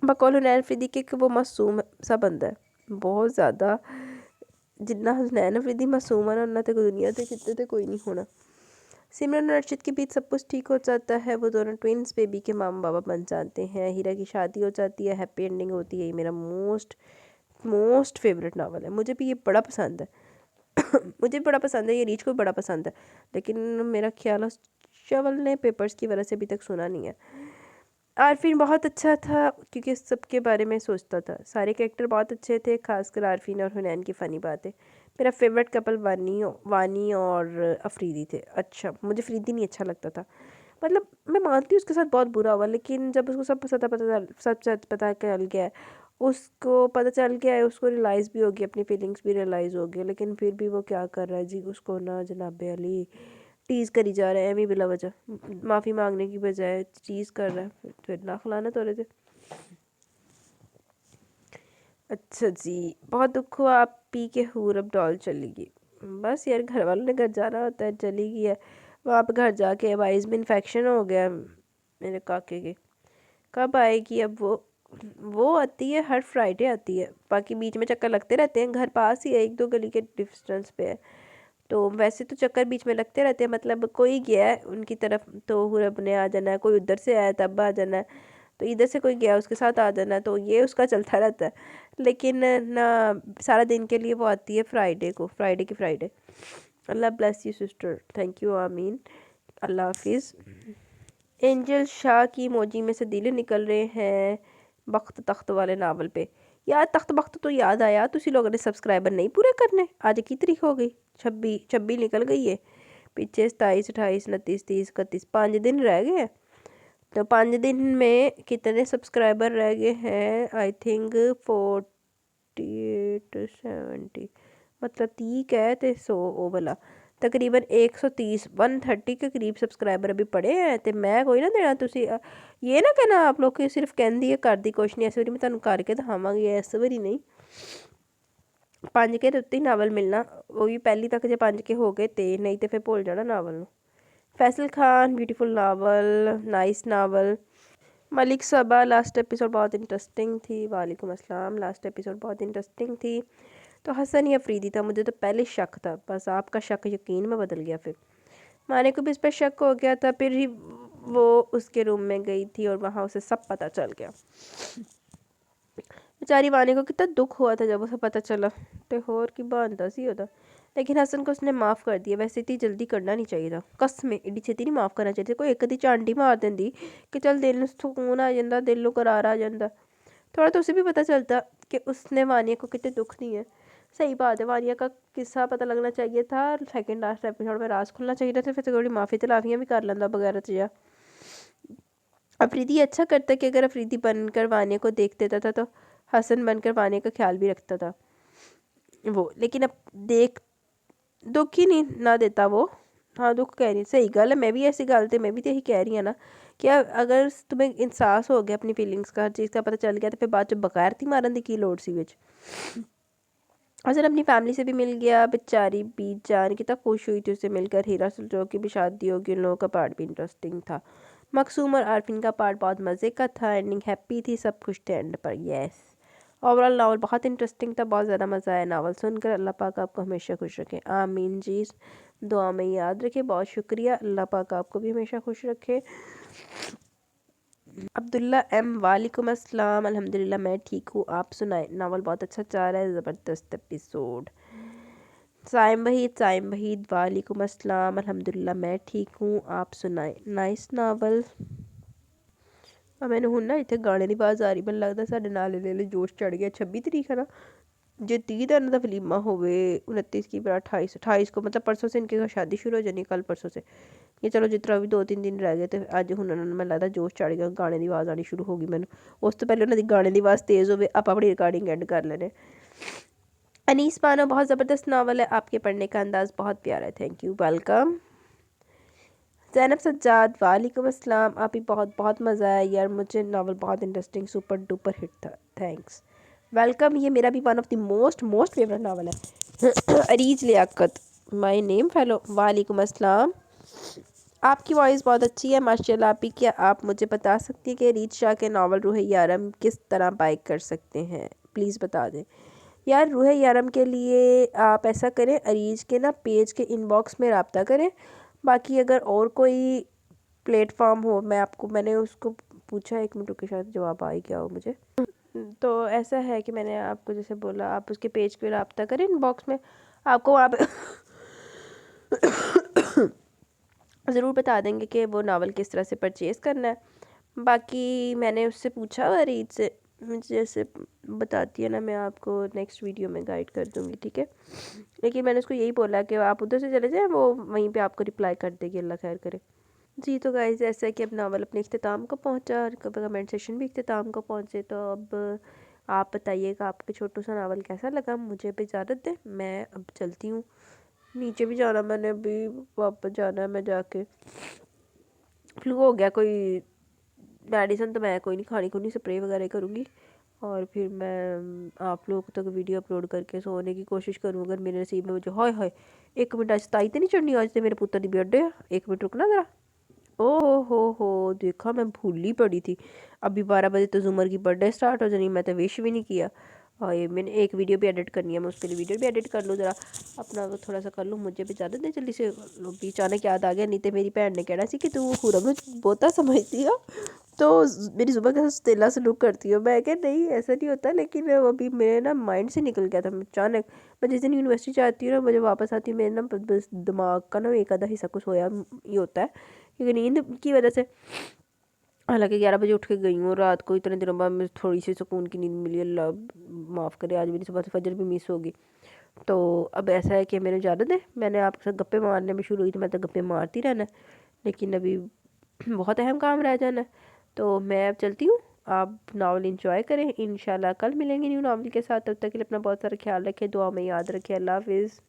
S1: बकौल हुनैन अफरीदी के कि वो मासूम सा बंदा है बहुत ज़्यादा। जिन्ना हुनैन अफरीदी मासूम है ना उन्ना तो दुनिया ते कितने तो कोई नहीं होना। सिमरन और अर्शिद के बीच सब कुछ ठीक हो जाता है। वो दोनों ट्विंस बेबी के मामा बाबा बन जाते हैं। हीरा की शादी हो जाती है, हैप्पी एंडिंग होती है। ये मेरा मोस्ट फेवरेट नावल है। मुझे भी ये बड़ा पसंद है मुझे भी बड़ा पसंद है, ये रीच को भी बड़ा पसंद है। लेकिन मेरा ख्याल है शवल ने पेपर्स की वजह से अभी तक सुना नहीं है। आरफीन बहुत अच्छा था क्योंकि सबके बारे में सोचता था। सारे कैरेक्टर बहुत अच्छे थे, खासकर आरफीन और हुनैन की फ़नी बातें। मेरा फेवरेट कपल वानी और अफरीदी थे। अच्छा, मुझे अफरीदी नहीं अच्छा लगता था। मतलब मैं मानती हूँ उसके साथ बहुत बुरा हुआ, लेकिन जब उसको सब पता चल गया है, उसको पता चल गया है, उसको रियलाइज़ भी होगी, अपनी फीलिंग्स भी रियलाइज़ होगी, लेकिन फिर भी वो क्या कर रहा है जी, उसको ना जनाब अली टीज़ करी जा रहा है एवं बिला वजह। माफ़ी मांगने की बजाय चीज़ कर रहा है। फिर ना खिलाना हो रहे थे। अच्छा जी, बहुत दुख हुआ, आप पी के हूर अब डॉल चली गई। बस यार, घर वालों ने घर जाना होता है, चली गई है। वहाँ पे घर जाके वाइस में इन्फेक्शन हो गया मेरे काके के। कब आएगी अब वो आती है, हर फ्राइडे आती है। बाकी बीच में चक्कर लगते रहते हैं, घर पास ही है, 1-2 गली के डिस्टेंस पे है। तो वैसे तो चक्कर बीच में लगते रहते हैं, मतलब कोई गया है उनकी तरफ तो हुरब ने आ जाना है, कोई उधर से आया तब आ जाना है, तो इधर से कोई गया उसके साथ आ जाना है, तो ये उसका चलता रहता है। लेकिन ना, सारा दिन के लिए वो आती है फ्राइडे को, फ्राइडे की Friday. Allah bless you sister, thank you, आमीन, अल्लाह हाफिज़। एंजल शाह की इमोजी में से दिल निकल रहे हैं बख्त तख्त वाले नावल पे। यार तख्त बख्त तो याद आया, तुसी लोगों ने सब्सक्राइबर नहीं पूरे करने। आज की तारीख हो गई, 26 निकल गई है। पीछे 27, 28, 29, 30, 31, 5 दिन रह गए हैं। तो 5 दिन में कितने सब्सक्राइबर रह गए हैं? आई थिंक 48, 70, मतलब 30 है तो 100 वो वाला, तकरीबन 130, 130 के करीब सब्सक्राइबर अभी पड़े हैं। तो मैं कोई ना देना, तुसी ये ना कहना आप लोग कि सिर्फ कहती है कर दी कुछ नहीं। इस बारी मैं तुहानू करके दिखावांगी, इस बारी नहीं। 5 के उत्ते ही नावल मिलना, वो भी पहली तक जो 5 के हो गए तो नहीं तो फिर भूल जाना नावल नू। Faisal Khan beautiful novel, nice novel. Malik Saba last episode बहुत इंटरेस्टिंग थी। वालेकुम अस्सलाम, लास्ट एपिसोड बहुत इंटरेस्टिंग थी। तो हसन या अफरीदी था, मुझे तो पहले शक था, बस आपका शक यकीन में बदल गया। फिर माने को भी इस पर शक हो गया था, फिर ही वो उसके रूम में गई थी और वहाँ उसे सब पता चल गया। बेचारी वानी को कितना दुख हुआ था जब उसे पता चला, तो होर की बनता सी होता। लेकिन हसन को उसने माफ़ कर दिया। वैसे इतनी जल्दी करना नहीं चाहिए था, कसम एडी छेती नहीं माफ़ करना चाहिए। कोई एक अद्धी चांडी मार देंदी कि चल दिल नूं सुकून आ जाता, दिल नूं करार आ जाता, थोड़ा तो उसे भी पता चलता कि उसने वानिया को कितने दुख नहीं है। सही बात है, वानिया का किस्सा पता लगना चाहिए था, सेकंड लास्ट एपिसोड में राज खुलना चाहिए था, फिर थोड़ी माफ़ी तलाफियाँ भी कर लेंदा बगैर तजह। अफरीदी अच्छा करता कि अगर अफरीदी बनकर वानिया को देख देता था तो हसन बनकर वानिया का ख्याल भी रखता था वो। लेकिन अब देख दुख ही नहीं ना देता वो। हाँ, दुख कह रही, सही गल है, मैं भी ऐसी गल तो मैं भी तो यही कह रही हूँ ना कि अगर तुम्हें एहसास हो गया अपनी फीलिंग्स का, हर चीज़ का पता चल गया, तो फिर बाद बगैर थी मारन की लोड़ सी विच। हसन अपनी फैमिली से भी मिल गया, बेचारी बीत जान कितना खुश हुई थी उससे मिलकर। हीरा सुलझो की भी शादी होगी, उन लोगों का पार्ट भी इंटरेस्टिंग था। मकसूम और आरफिन का पार्ट बहुत मज़े का था, एंडिंग हैप्पी थी, सब खुश थे एंड पर। यस, ओवरऑल नावल बहुत इंटरेस्टिंग था, बहुत ज़्यादा मज़ा आया नावल सुनकर। अल्लाह पाक आपको हमेशा खुश रखे, आमीन जी, दुआ में याद रखे। बहुत शुक्रिया, अल्लाह पाक आपको भी हमेशा खुश रखे। अब्दुल्ला एम, वालेकुम अस्सलाम, अल्हम्दुलिल्लाह मैं ठीक हूँ, आप सुनाए। नावल बहुत अच्छा चल रहा है, ज़बरदस्त एपिसोड, साइम वहीद वालेकुम अस्सलाम। अल्हम्दुलिल्लाह मैं ठीक हूँ, आप सुनाए। Nice novel. मैंने हूँ ना इतने गाने की आवाज़ आ रही, मैं लगता साढ़े नाले ले जोश चढ़ गया। 26 तरीक है ना, जो 30 दिन का वलीमा होवे 29 की 28 को, मतलब परसों से इनकी शादी शुरू हो जानी, कल परसों से। ये चलो जितना भी 2-3 दिन रह गए, तो अज हूँ मैं लगता जोश चढ़ गया, गाने की आवाज़ आनी शुरू होगी मैंने। उस तो पहले उन्होंने गाने की आवाज़ तेज़ हो, आप अपनी रिकॉर्डिंग एंड कर लेने। अनीस पानो बहुत ज़बरदस्त नावल है, आपके पढ़ने का अंदाज़ बहुत प्यारा है, thank you, welcome. Zainab Sajjad वालेकुम अस्सलाम। आप ही बहुत बहुत मज़ा आया यार, मुझे नावल बहुत इंटरेस्टिंग सुपर डुपर हिट था, थैंक्स, वेलकम। ये मेरा भी one of the most favourite novel है। Areej Liaquat my name fellow, वालेकुम अस्सलाम। आपकी वॉइस बहुत अच्छी है माशाल्लाह। आप ही, क्या आप मुझे बता सकती हैं कि अरीज शाह के नावल रूह यारम किस तरह बाय कर सकते हैं, प्लीज़ बता दें। यार रूह यारम के लिए आप ऐसा करें, अरीज के ना पेज के इनबॉक्स में रब्ता करें। बाकी अगर और कोई प्लेटफॉर्म हो, मैंने उसको पूछा, 1 मिनट के शायद जवाब आ ही गया हो मुझे। तो ऐसा है कि मैंने आपको जैसे बोला, आप उसके पेज पे रब्ता करें इनबॉक्स में, आपको वहाँ पे ज़रूर बता देंगे कि वो नावल किस तरह से परचेज़ करना है। बाकी मैंने उससे पूछा अरीज से, मुझे जैसे बताती है ना, मैं आपको नेक्स्ट वीडियो में गाइड कर दूँगी, ठीक है। लेकिन मैंने उसको यही बोला कि आप उधर से चले जाएँ, वो वहीं पे आपको रिप्लाई कर देगी, अल्लाह खैर करे। जी तो गाइस, ऐसा है कि अब नावल अपने इख्तिताम को पहुंचा और कमेंट सेशन भी इख्तिताम को पहुंचे, तो अब आप बताइएगा आपको छोटू सा नावल कैसा लगा। मुझे भी इजाज़त दें, मैं अब चलती हूँ, नीचे भी जाना मैंने, अभी वापस जाना है। मैं जाके फ्लू हो गया कोई, मेडिसिन तो मैं कोई नहीं खानी, खुनी स्प्रे वगैरह करूँगी, और फिर मैं आप लोग तक वीडियो अपलोड करके सोने की कोशिश करूँ अगर मेरे नसीब में। मुझे हाय हाय, 1 मिनट, आज 27 तो नहीं चढ़नी, आज तो मेरे पुत्र की बर्थडे है। 1 मिनट रुकना ज़रा। ओ हो, देखा मैं भूल ही पड़ी थी, अभी 12 बजे तो जुमर की बर्थडे स्टार्ट हो जानी, मैं तो विश भी नहीं किया। और ये मैंने एक वीडियो भी एडिट करनी है, मैं उसके लिए वीडियो भी एडिट कर लूँ ज़रा, अपना वो थोड़ा सा कर लूँ। मुझे भी ज़्यादा नहीं, जल्दी से भी अचानक याद आ गया, नहीं तो मेरी भैन ने कहना सी कि तू खुरम बोता समझती हो, तो मेरी सुबह का तेला सलूक करती हो। मैं क्या, नहीं ऐसा नहीं होता, लेकिन अभी मेरे ना माइंड से निकल गया था अचानक। मैं जिस दिन यूनिवर्सिटी जाती हूँ ना, मुझे वापस आती हूँ, मेरे ना बस दिमाग का ना एक आधा हिस्सा कुछ होया ये होता है, क्योंकि नींद की वजह से। हालांकि 11 बजे उठ के गई हूँ रात को, इतने दिनों बाद मुझे थोड़ी सी सुकून की नींद मिली, अल्लाह माफ़ करे, आज मेरी सुबह से फजर भी मिस होगी। तो अब ऐसा है कि मेरे इजाज़त है, मैंने आपके साथ गप्पे मारने में शुरू हुई थी, मैं तो गप्पे मारती रहना है, लेकिन अभी बहुत अहम काम रह जाना है, तो मैं अब चलती हूँ। आप नावल इंजॉय करें, इंशाल्लाह कल मिलेंगे न्यू नावल के साथ। तब तक के लिए अपना बहुत सारा ख्याल रखें, दुआ में याद रखें। अल्लाह हाफिज़।